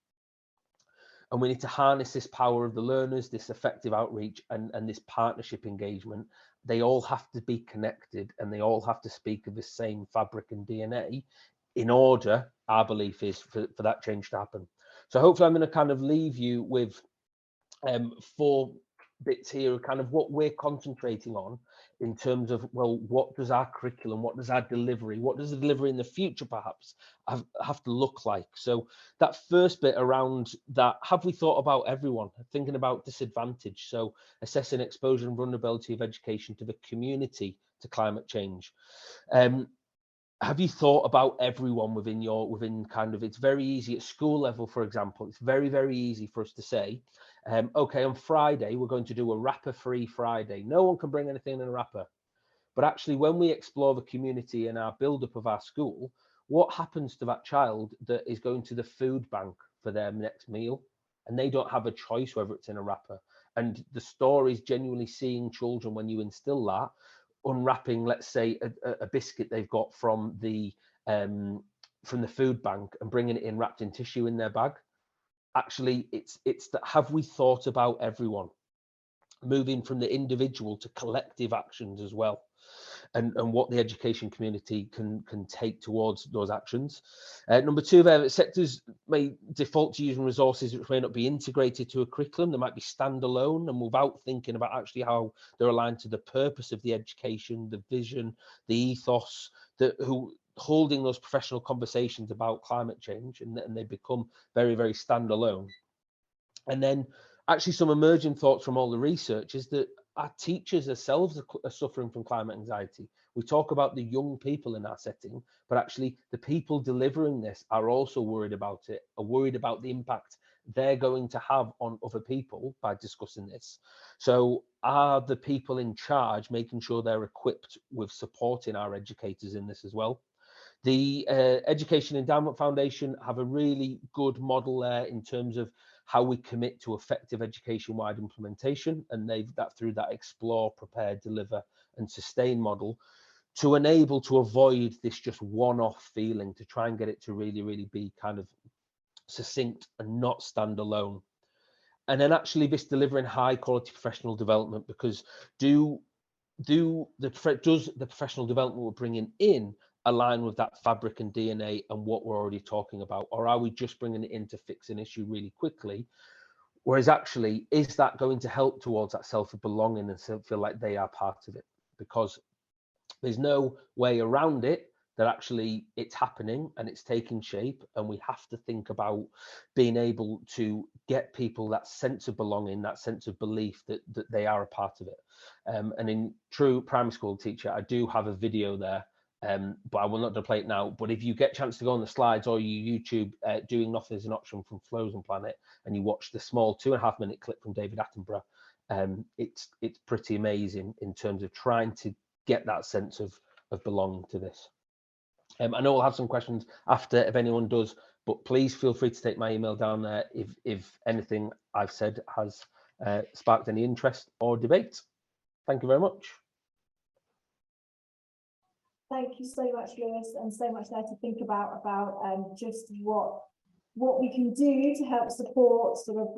And we need to harness this power of the learners, this effective outreach and this partnership engagement. They all have to be connected and they all have to speak of the same fabric and DNA in order, our belief is, for that change to happen. So hopefully I'm going to kind of leave you with 4 bits here of kind of what we're concentrating on in terms of, well, what does our curriculum, what does our delivery, what does the delivery in the future perhaps have to look like? So that first bit around that, have we thought about everyone, thinking about disadvantage? So assessing exposure and vulnerability of education to the community to climate change. Have you thought about everyone within kind of, it's very easy at school level, for example, it's very, very easy for us to say, okay, on Friday, we're going to do a wrapper-free Friday. No one can bring anything in a wrapper. But actually, when we explore the community and our build-up of our school, what happens to that child that is going to the food bank for their next meal? And they don't have a choice whether it's in a wrapper. And the story is genuinely seeing children, when you instill that, unwrapping, let's say, a biscuit they've got from the food bank and bringing it in wrapped in tissue in their bag. Actually, it's that, have we thought about everyone? Moving from the individual to collective actions as well, and what the education community can take towards those actions. Number 2, there, sectors may default to using resources which may not be integrated to a curriculum. They might be standalone and without thinking about actually how they're aligned to the purpose of the education, the vision, the ethos, holding those professional conversations about climate change, and they become very, very standalone. And then actually some emerging thoughts from all the research is that our teachers themselves are suffering from climate anxiety. We talk about the young people in our setting, but actually the people delivering this are also worried about it, are worried about the impact they're going to have on other people by discussing this. So are the people in charge making sure they're equipped with supporting our educators in this as well? The Education Endowment Foundation have a really good model there in terms of how we commit to effective education-wide implementation, and through that explore, prepare, deliver and sustain model, to enable to avoid this just one-off feeling, to try and get it to really, really be kind of succinct and not stand alone. And then actually this delivering high quality professional development, because does the professional development we're bringing in align with that fabric and DNA and what we're already talking about? Or are we just bringing it in to fix an issue really quickly? Whereas actually, is that going to help towards that self of belonging and feel like they are part of it? Because there's no way around it, that actually it's happening and it's taking shape, and we have to think about being able to get people that sense of belonging, that sense of belief that they are a part of it. And in true primary school teacher, I do have a video there, but I will not play it now. But if you get a chance to go on the slides, or you YouTube Doing Nothing is an Option from Flows and Planet, and you watch the small 2.5 minute clip from David Attenborough, it's pretty amazing in terms of trying to get that sense of belonging to this. I know we'll have some questions after if anyone does, but please feel free to take my email down there if anything I've said has sparked any interest or debate. Thank you very much. Thank you so much, Lewis, and so much there to think about just what what we can do to help support sort of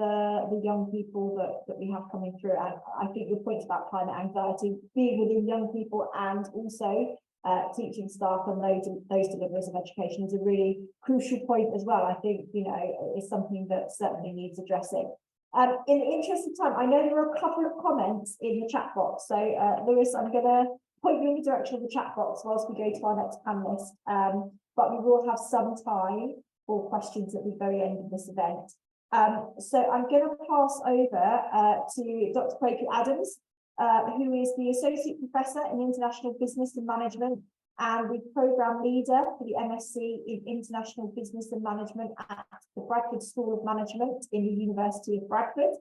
the young people that we have coming through. And I think your point about climate anxiety being within young people and also teaching staff and those deliverers of education is a really crucial point as well. I think, you know, is something that certainly needs addressing. In the interest of time, I know there are a couple of comments in the chat box. So Lewis, I'm going to point you in the direction of the chat box whilst we go to our next panelist. But we will have some time for questions at the very end of this event. So I'm going to pass over to Dr. Quaker Adams, who is the Associate Professor in International Business and Management and the Programme Leader for the MSc in International Business and Management at the Bradford School of Management in the University of Bradford.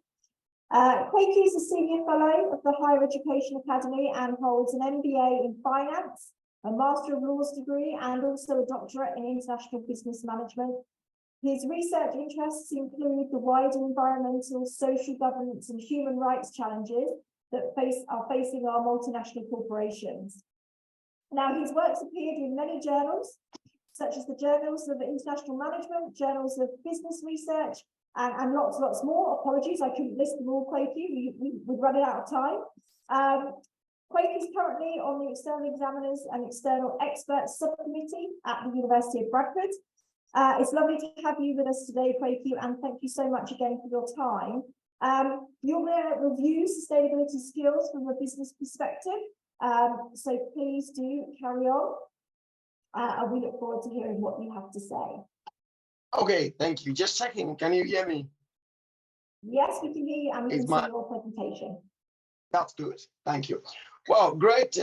Quaker is a Senior Fellow of the Higher Education Academy and holds an MBA in Finance, a Master of Laws degree, and also a doctorate in International Business Management. His research interests include the wider environmental, social governance and human rights challenges that are facing our multinational corporations. Now, his works appeared in many journals, such as the Journals of International Management, Journals of Business Research, and lots more. Apologies, I couldn't list them all, Quaker. We've run out of time. Quaker is currently on the External Examiners and External Experts Subcommittee at the University of Bradford. It's lovely to have you with us today, Quaker, and thank you so much again for your time. You're going to review sustainability skills from a business perspective, so please do carry on, and we look forward to hearing what you have to say. Okay, thank you. Just checking, can you hear me? Yes, we can hear you, and we can see your presentation. That's good, thank you. Well, great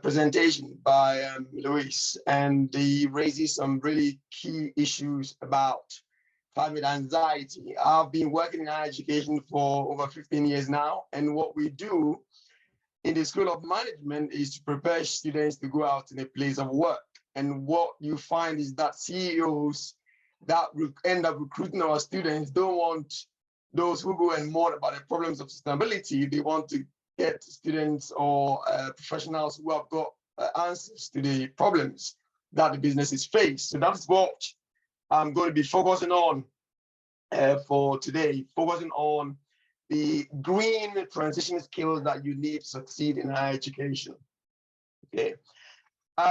presentation by Luis, and he raises some really key issues about climate anxiety. I've been working in higher education for over 15 years now, and what we do in the School of Management is to prepare students to go out in a place of work. And what you find is that CEOs that end up recruiting our students don't want those who go and mourn about the problems of sustainability. They want to get students or professionals who have got answers to the problems that the businesses face. So that's what I'm going to be focusing on for today, focusing on the green transition skills that you need to succeed in higher education. Okay,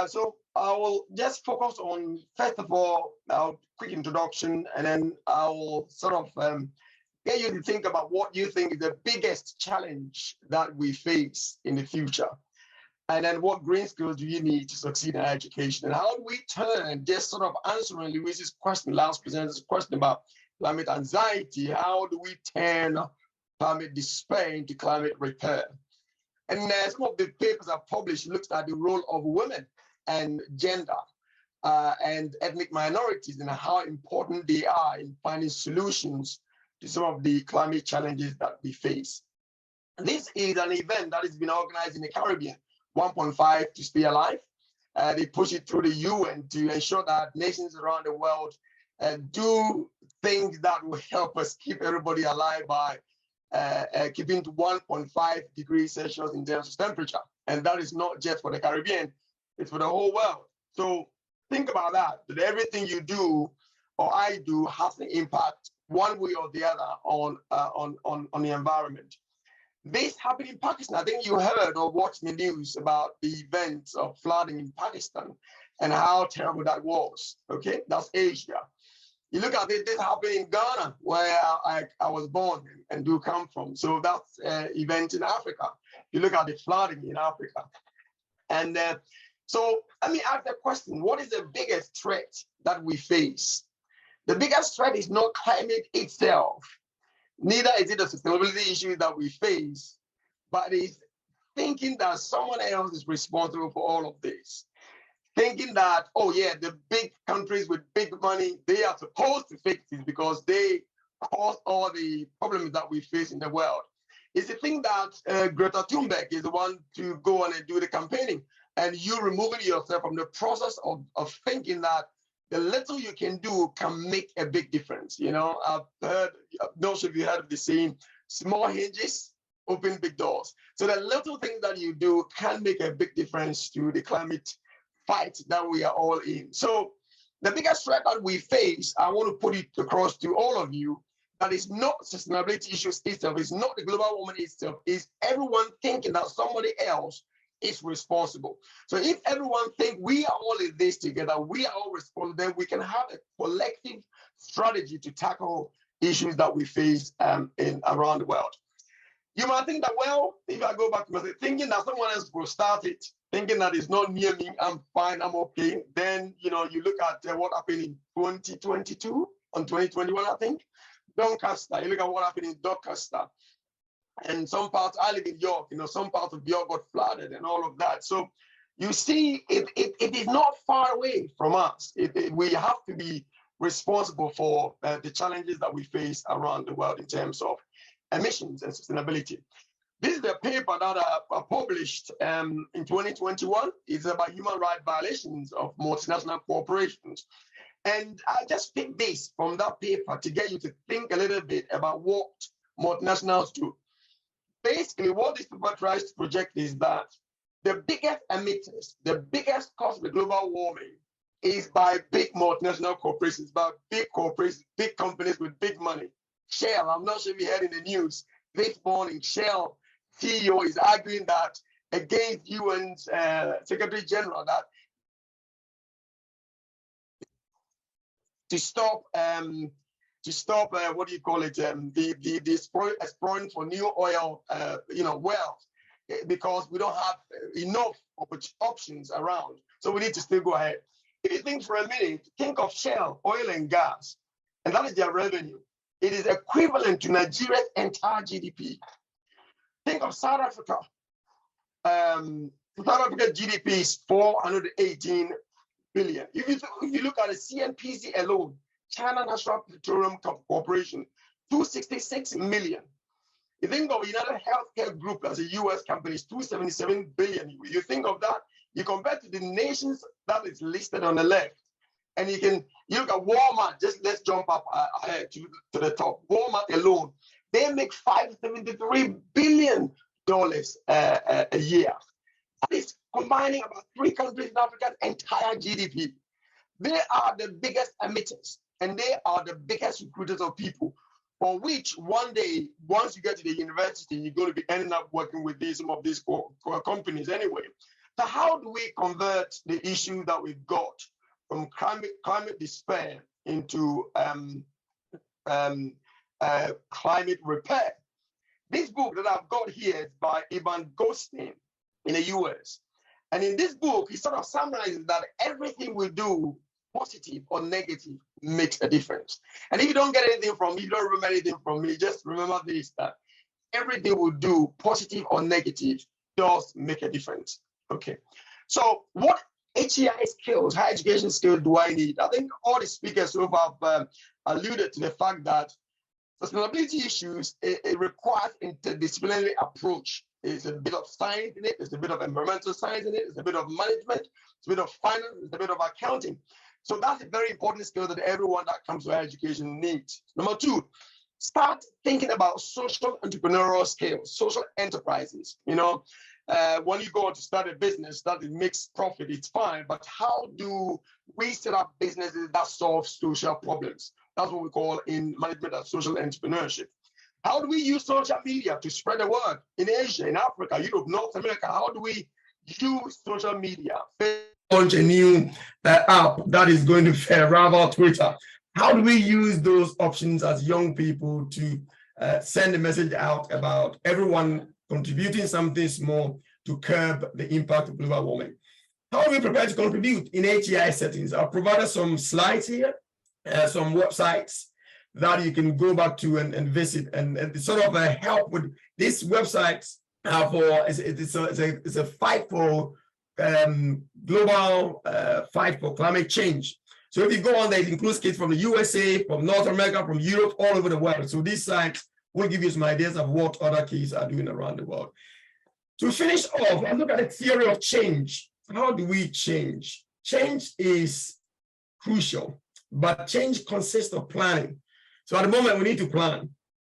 so I will just focus on, first of all, a quick introduction, and then I will sort of get you to think about what you think is the biggest challenge that we face in the future. And then what green skills do you need to succeed in higher education? And how do we turn just sort of answering Luis's question, last presenter's question about climate anxiety, how do we turn climate despair into climate repair? And some of the papers I've published looks at the role of women and gender and ethnic minorities and how important they are in finding solutions to some of the climate challenges that we face. This is an event that has been organized in the Caribbean, 1.5 to Stay Alive. They push it through the UN to ensure that nations around the world do things that will help us keep everybody alive by keeping to 1.5 degrees Celsius in terms of temperature. And that is not just for the Caribbean, it's for the whole world. So think about that everything you do or I do has an impact one way or the other on the environment. This happened in Pakistan. I think you heard or watched the news about the events of flooding in Pakistan and how terrible that was. Okay, that's Asia. You look at it, this happened in Ghana, where I was born and do come from. So that's an event in Africa. You look at the flooding in Africa. And so let me ask the question, what is the biggest threat that we face? The biggest threat is not climate itself. Neither is it the sustainability issues that we face, but it's thinking that someone else is responsible for all of this. Thinking that, oh yeah, the big countries with big money, they are supposed to fix it because they cause all the problems that we face in the world. It's the thing that Greta Thunberg is the one to go on and do the campaigning, and you removing yourself from the process of thinking that the little you can do can make a big difference. You know, I've heard, I'm not sure if you heard of the saying, small hinges open big doors. So the little things that you do can make a big difference to the climate fight that we are all in. So The biggest threat that we face, I want to put it across to all of you, that is not sustainability issues itself, it's not the global warming itself, is everyone thinking that somebody else is responsible. So if everyone think we are all in this together, we are all responsible, then we can have a collective strategy to tackle issues that we face around the world. You might think that, well, if I go back to myself, thinking that someone else will start it, thinking that it's not near me, I'm fine, I'm okay. Then, you know, you look at what happened in 2022, on 2021, I think, Doncaster, you look at what happened in Doncaster. And some parts, I live in York, you know, some parts of York got flooded and all of that. So you see, it is not far away from us. We have to be responsible for the challenges that we face around the world in terms of emissions and sustainability. This is a paper that I published in 2021. It's about human rights violations of multinational corporations. And I just picked this from that paper to get you to think a little bit about what multinationals do. Basically, what this paper tries to project is that the biggest emitters, the biggest cause of global warming is by big multinational corporations, by big corporations, big companies with big money. Shell, I'm not sure if you heard in the news this morning, Shell CEO is arguing that against UN's Secretary General that to stop what do you call it, the exploring for new oil wells, because we don't have enough options around, so we need to still go ahead. If you think for a minute, think of Shell, oil and gas, and that is their revenue. It is equivalent to Nigeria's entire GDP. Think of South Africa. South Africa's GDP is 418 billion. If you look at the CNPC alone, China National Petroleum Corporation, 266 million. You think of United Healthcare Group as a US company, is 277 billion. You think of that, you compare to the nations that is listed on the left, and you look at Walmart. Just let's jump up ahead to the top. Walmart alone, they make $573 billion a year. That is combining about 3 countries in Africa's entire GDP. They are the biggest emitters, and they are the biggest recruiters of people, for which one day, once you get to the university, you're going to be ending up working with some of these companies anyway. So how do we convert the issue that we've got from climate despair into climate repair? This book that I've got here is by Ivan Goldstein in the US. And in this book, he sort of summarizes that everything we do, positive or negative, makes a difference. And if you don't get anything from me, you don't remember anything from me, just remember this, that everything we do, positive or negative, does make a difference. Okay. So what HEI skills, higher education skills do I need? I think all the speakers so far have alluded to the fact that sustainability issues, it requires interdisciplinary approach. There's a bit of science in it, there's a bit of environmental science in it, there's a bit of management, there's a bit of finance, there's a bit of accounting. So that's a very important skill that everyone that comes to higher education needs. Number 2, start thinking about social entrepreneurial skills, social enterprises. You know, when you go to start a business that it makes profit, it's fine, but how do we set up businesses that solve social problems? That's what we call in management as social entrepreneurship. How do we use social media to spread the word in Asia, in Africa, Europe, North America? How do we use social media? Launch a new app that is going to rival Twitter. How do we use those options as young people to send a message out about everyone contributing something small to curb the impact of global warming? How are we prepared to contribute in HEI settings? I've provided some slides here, some websites that you can go back to and visit, and sort of help with these websites. It's a fight for global fight for climate change. So if you go on there, it includes kids from the USA, from North America, from Europe, all over the world. So these sites will give you some ideas of what other kids are doing around the world. To finish off, let's look at the theory of change. How do we change? Change is crucial, but change consists of planning. So at the moment, we need to plan.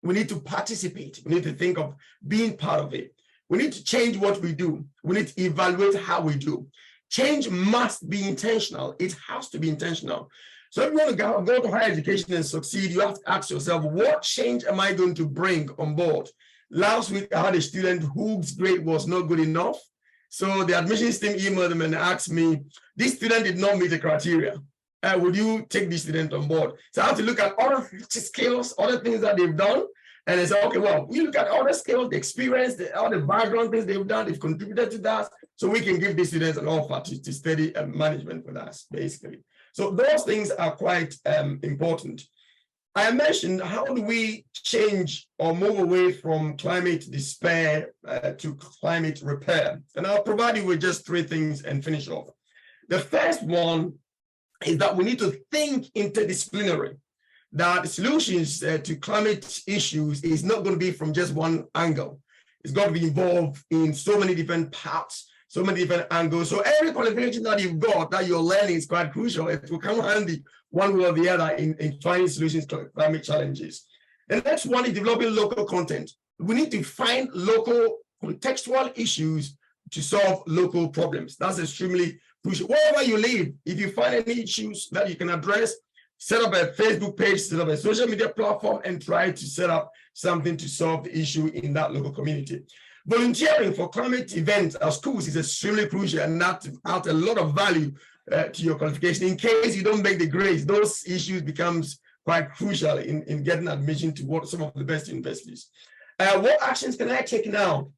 We need to participate. We need to think of being part of it. We need to change what we do. We need to evaluate how we do. change must be intentional. It has to be intentional. So if you want to go to higher education and succeed, you have to ask yourself, what change am I going to bring on board? Last week, I had a student whose grade was not good enough. So the admissions team emailed them and asked me, this student did not meet the criteria. Would you take this student on board? So I have to look at other skills, other things that they've done. And I say, okay, well, we look at all the skills, the experience, all the background things they've done, they've contributed to that. So we can give these students an offer to study management with us, basically. So those things are quite important. I mentioned, how do we change or move away from climate despair to climate repair? And I'll provide you with just 3 things and finish off. The first one is that we need to think interdisciplinary, that solutions to climate issues is not going to be from just one angle. It's got to be involved in so many different parts, so many different angles. So every qualification that you've got that you're learning is quite crucial. It will come handy one way or the other in finding solutions to climate challenges. The next one is developing local content. We need to find local contextual issues to solve local problems. That's extremely crucial. Wherever you live, if you find any issues that you can address, set up a Facebook page, set up a social media platform, and try to set up something to solve the issue in that local community. Volunteering for climate events at schools is extremely crucial, and that adds a lot of value to your qualification. In case you don't make the grades, those issues becomes quite crucial in getting admission to some of the best universities. What actions can I take now?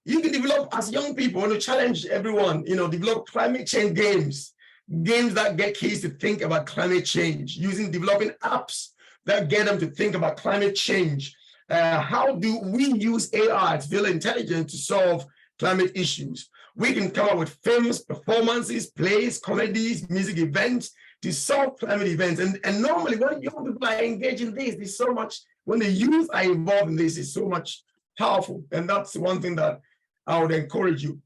You can develop, as young people, want to challenge everyone, develop climate change games that get kids to think about climate change, developing apps that get them to think about climate change. How do we use AI, artificial intelligence, to solve climate issues? We can come up with films, performances, plays, comedies, music events to solve climate events. And normally when young people are engaged in this, there's so much, when the youth are involved in this, it's so much powerful. And that's one thing that I would encourage you.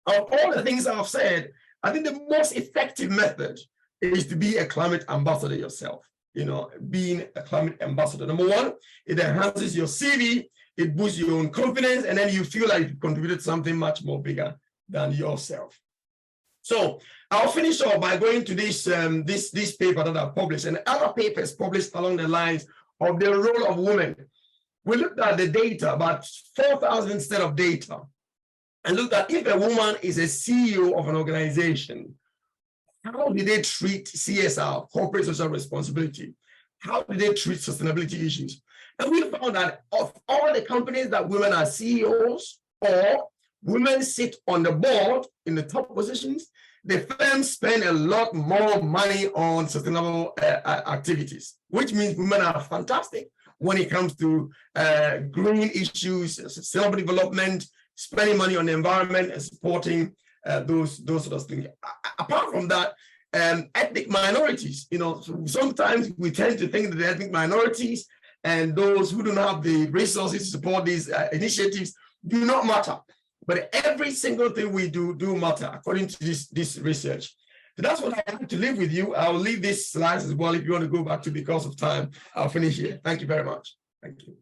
Of all the things I've said, I think the most effective method is to be a climate ambassador yourself. Being a climate ambassador. Number one, it enhances your CV, it boosts your own confidence, and then you feel like you contributed something much more bigger than yourself. So I'll finish off by going to this paper that I've published and other papers published along the lines of the role of women. We looked at the data, about 4,000 set of data, and looked at if a woman is a CEO of an organization, how do they treat CSR, corporate social responsibility? How do they treat sustainability issues? And we found that of all the companies that women are CEOs or women sit on the board in the top positions, the firms spend a lot more money on sustainable activities, which means women are fantastic when it comes to green issues, sustainable development, spending money on the environment, and supporting those sort of things. Apart from that, ethnic minorities, sometimes we tend to think that the ethnic minorities and those who don't have the resources to support these initiatives do not matter. But every single thing we do matter, according to this research. So that's what I have to leave with you. I'll leave these slides as well. If you want to go back to, because of time, I'll finish here. Thank you very much. Thank you.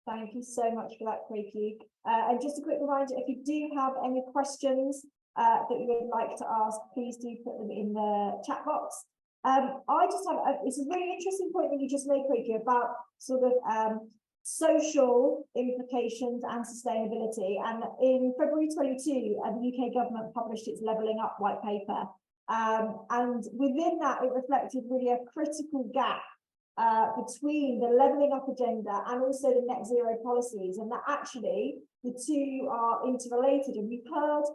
Thank you so much for that, Kweki. And just a quick reminder, if you do have any questions that you would like to ask, please do put them in the chat box. I just have, it's a really interesting point that you just made, Kweki, about sort of social implications and sustainability. And in February 22, the UK government published its Levelling Up white paper. And within that, it reflected really a critical gap between the levelling up agenda and also the net zero policies, and that actually the two are interrelated. And we've heard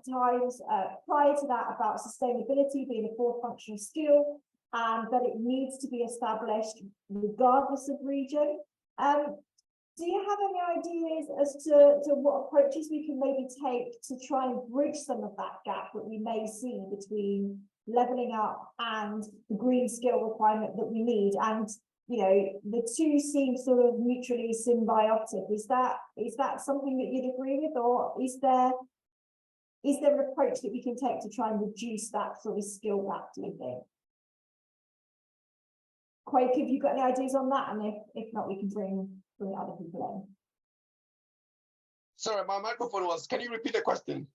times prior to that about sustainability being a core functional skill and that it needs to be established regardless of region. Do you have any ideas as to what approaches we can maybe take to try and bridge some of that gap that we may see between levelling up and the green skill requirement that we need? And the two seem sort of mutually symbiotic. Is that something that you'd agree with, or is there an approach that we can take to try and reduce that sort of skill gap, do you think? Quake, have you got any ideas on that? And if not, we can bring other people in. Sorry, my microphone was, can you repeat the question?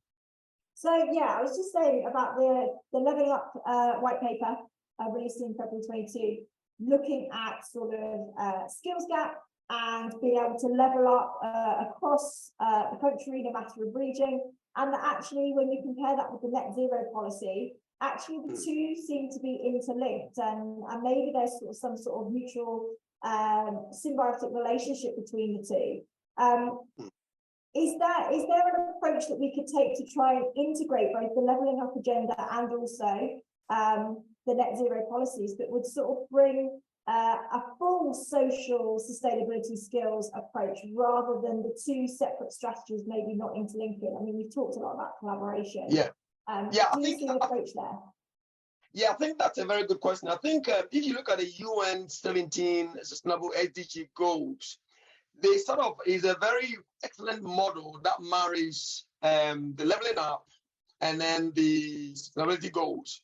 So yeah, I was just saying about the Levelling Up white paper released in February 22, looking at sort of skills gap and being able to level up across the country, no matter of region. And that actually, when you compare that with the net zero policy, actually the two seem to be interlinked, and maybe there's sort of some sort of mutual symbiotic relationship between the two. Is there an approach that we could take to try and integrate both the levelling up agenda and also the net zero policies that would sort of bring a full social sustainability skills approach rather than the two separate strategies maybe not interlinking? I mean, we've talked a lot about collaboration. Yeah. Yeah, do you see an approach there? Yeah, I think that's a very good question. I think if you look at the UN 17 Sustainable SDG goals, they sort of is a very excellent model that marries the leveling up and then the sustainability goals.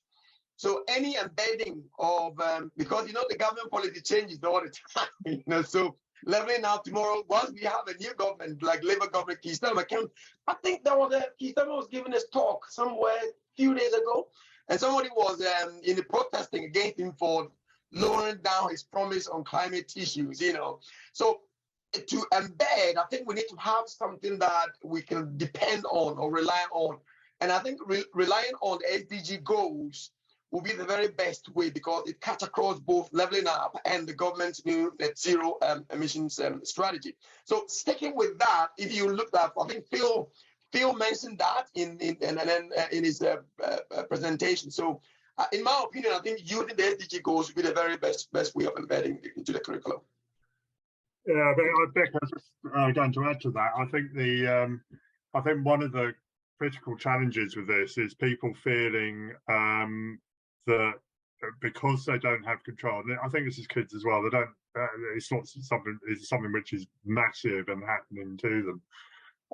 So any embedding of, because, you know, the government policy changes all the time, you know, so leveling up tomorrow, once we have a new government, like Labour government, Keir Starmer came, I think there was Keir Starmer was giving a talk somewhere a few days ago, and somebody was in the protesting against him for lowering down his promise on climate issues, you know. So to embed, I think we need to have something that we can depend on or rely on. And I think relying on the SDG goals will be the very best way, because it cuts across both leveling up and the government's new net zero emissions strategy. So sticking with that, if you look at, I think Phil mentioned that in his presentation. So in my opinion, I think using the SDG goals would be the very best way of embedding into the curriculum. Yeah, but I think I was just going to add to that. I think one of the critical challenges with this is people feeling that because they don't have control, and I think this is kids as well, they don't, it's not something, it's something which is massive and happening to them,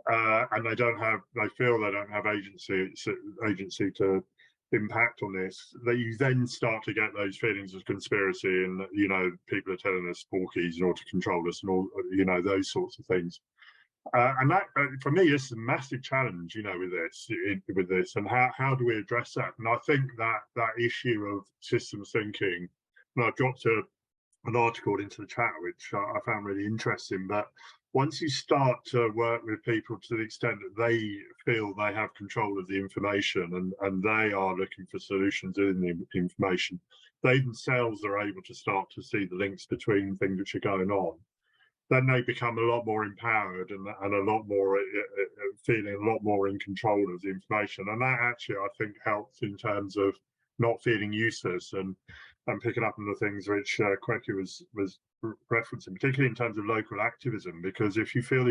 and they feel they don't have agency to impact on this, that you then start to get those feelings of conspiracy, and, you know, people are telling us porkies in order to control us and all, you know, those sorts of things. And that, for me, this is a massive challenge, you know, with this, and how do we address that? And I think that issue of systems thinking, and I've dropped an article into the chat, which I found really interesting, but once you start to work with people to the extent that they feel they have control of the information and they are looking for solutions in the information, they themselves are able to start to see the links between things which are going on, then they become a lot more empowered and a lot more feeling a lot more in control of the information. And that actually, I think, helps in terms of not feeling useless and picking up on the things which Kweki was referencing, particularly in terms of local activism, because if you feel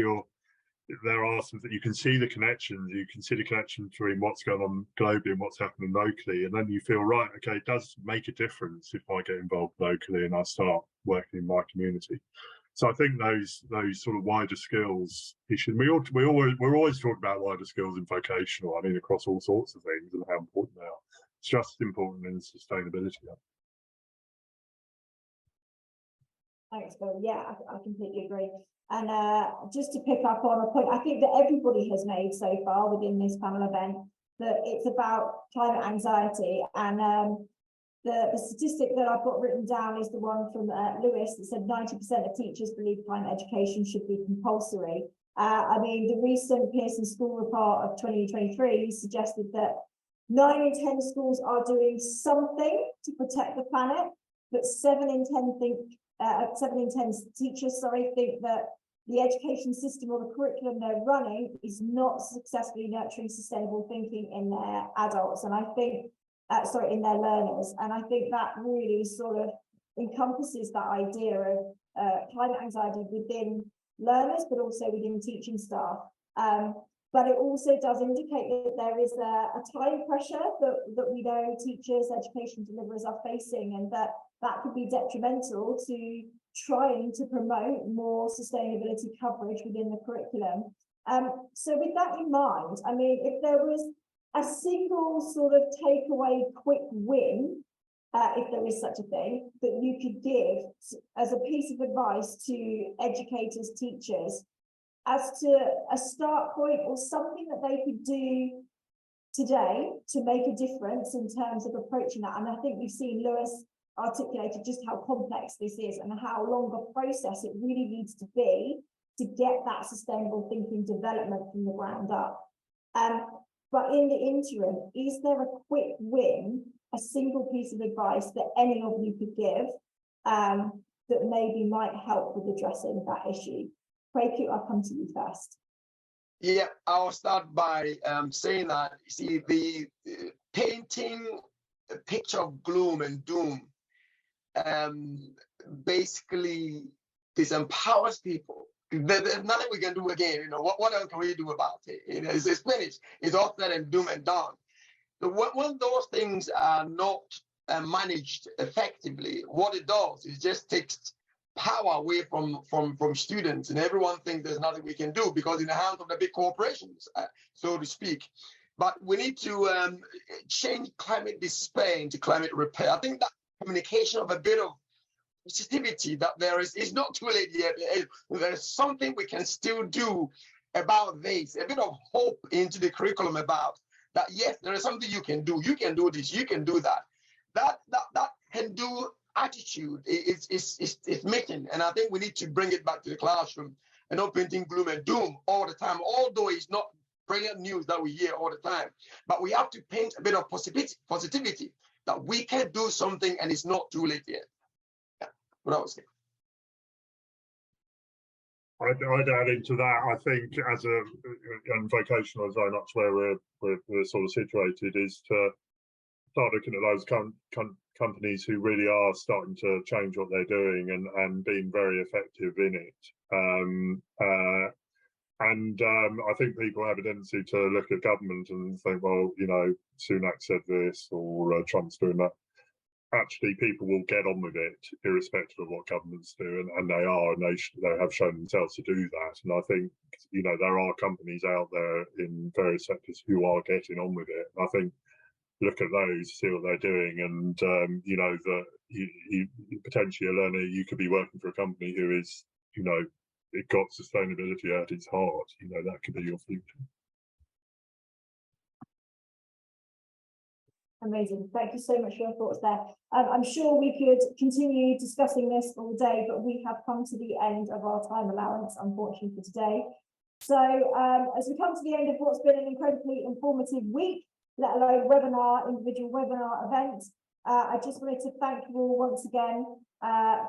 there are some that you can see the connections, you can see the connection between what's going on globally and what's happening locally, and then you feel, right, okay, it does make a difference if I get involved locally and I start working in my community. So I think those sort of wider skills issues, we're always talking about wider skills in vocational, I mean, across all sorts of things and how important they are. It's just as important in sustainability. Thanks, Bill. Yeah, I completely agree. And just to pick up on a point, I think that everybody has made so far within this panel event, that it's about climate anxiety. And the statistic that I've got written down is the one from Lewis that said 90% of teachers believe climate education should be compulsory. I mean, the recent Pearson School report of 2023 suggested that 9 in 10 schools are doing something to protect the planet, but 7 in 10 teachers think that the education system or the curriculum they're running is not successfully nurturing sustainable thinking in their adults, and I think, in their learners. And I think that really sort of encompasses that idea of climate anxiety within learners, but also within teaching staff. But it also does indicate that there is a time pressure that we know teachers, education deliverers are facing, and that could be detrimental to trying to promote more sustainability coverage within the curriculum. So with that in mind, I mean, if there was a single sort of takeaway quick win, if there is such a thing, that you could give as a piece of advice to educators, teachers, as to a start point or something that they could do today to make a difference in terms of approaching that. And I think we've seen Lewis articulated just how complex this is and how long a process it really needs to be to get that sustainable thinking development from the ground up. But in the interim, is there a quick win, a single piece of advice that any of you could give that maybe might help with addressing that issue? Craig, I'll come to you first. Yeah, I'll start by saying that, see, the painting a picture of gloom and doom basically disempowers people. There's nothing we can do again. You know, what else can we do about it? You know, it's finished. It's all said and doom and done. So when those things are not managed effectively, what it does is just takes power away from students, and everyone thinks there's nothing we can do because in the hands of the big corporations, so to speak. But we need to change climate despair into climate repair. I think that communication of a bit of positivity that there is, it's not too late yet. There's something we can still do about this, a bit of hope into the curriculum about that. Yes, there is something you can do. You can do this, you can do that. That can do attitude is missing. And I think we need to bring it back to the classroom and not painting gloom and doom all the time, although it's not brilliant news that we hear all the time. But we have to paint a bit of positivity that we can do something and it's not too late yet. What I was saying. I'd add into that. I think as and vocational is very much where we're sort of situated, is to start looking at those companies who really are starting to change what they're doing and being very effective in it. I think people have a tendency to look at government and think, well, you know, Sunak said this or Trump's doing that. Actually, people will get on with it irrespective of what governments do, and they are, and they have shown themselves to do that. And I think, you know, there are companies out there in various sectors who are getting on with it. And I think look at those, see what they're doing, and you know that you potentially a learner, you could be working for a company who is, you know, it got sustainability at its heart. You know, that could be your future. Amazing. Thank you so much for your thoughts there. I'm sure we could continue discussing this all day, but we have come to the end of our time allowance, unfortunately, for today. So as we come to the end of what's been an incredibly informative week, let alone webinar, individual webinar event, I just wanted to thank you all once again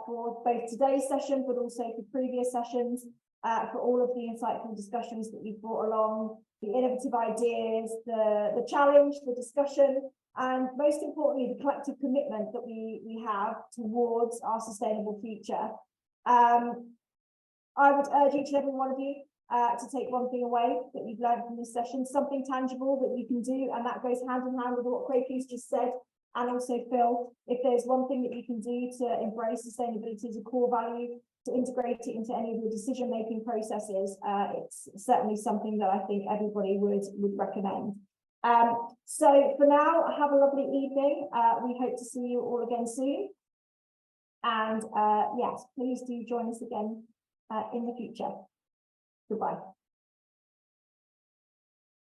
for both today's session, but also for previous sessions, for all of the insightful discussions that you've brought along, the innovative ideas, the challenge, the discussion, and most importantly, the collective commitment that we have towards our sustainable future. I would urge each and every one of you to take one thing away that you've learned from this session, something tangible that you can do, and that goes hand in hand with what Craig's just said, and also Phil. If there's one thing that you can do to embrace sustainability as a core value, to integrate it into any of your decision-making processes, it's certainly something that I think everybody would recommend. So for now, have a lovely evening. We hope to see you all again soon. And yes, please do join us again in the future. Goodbye.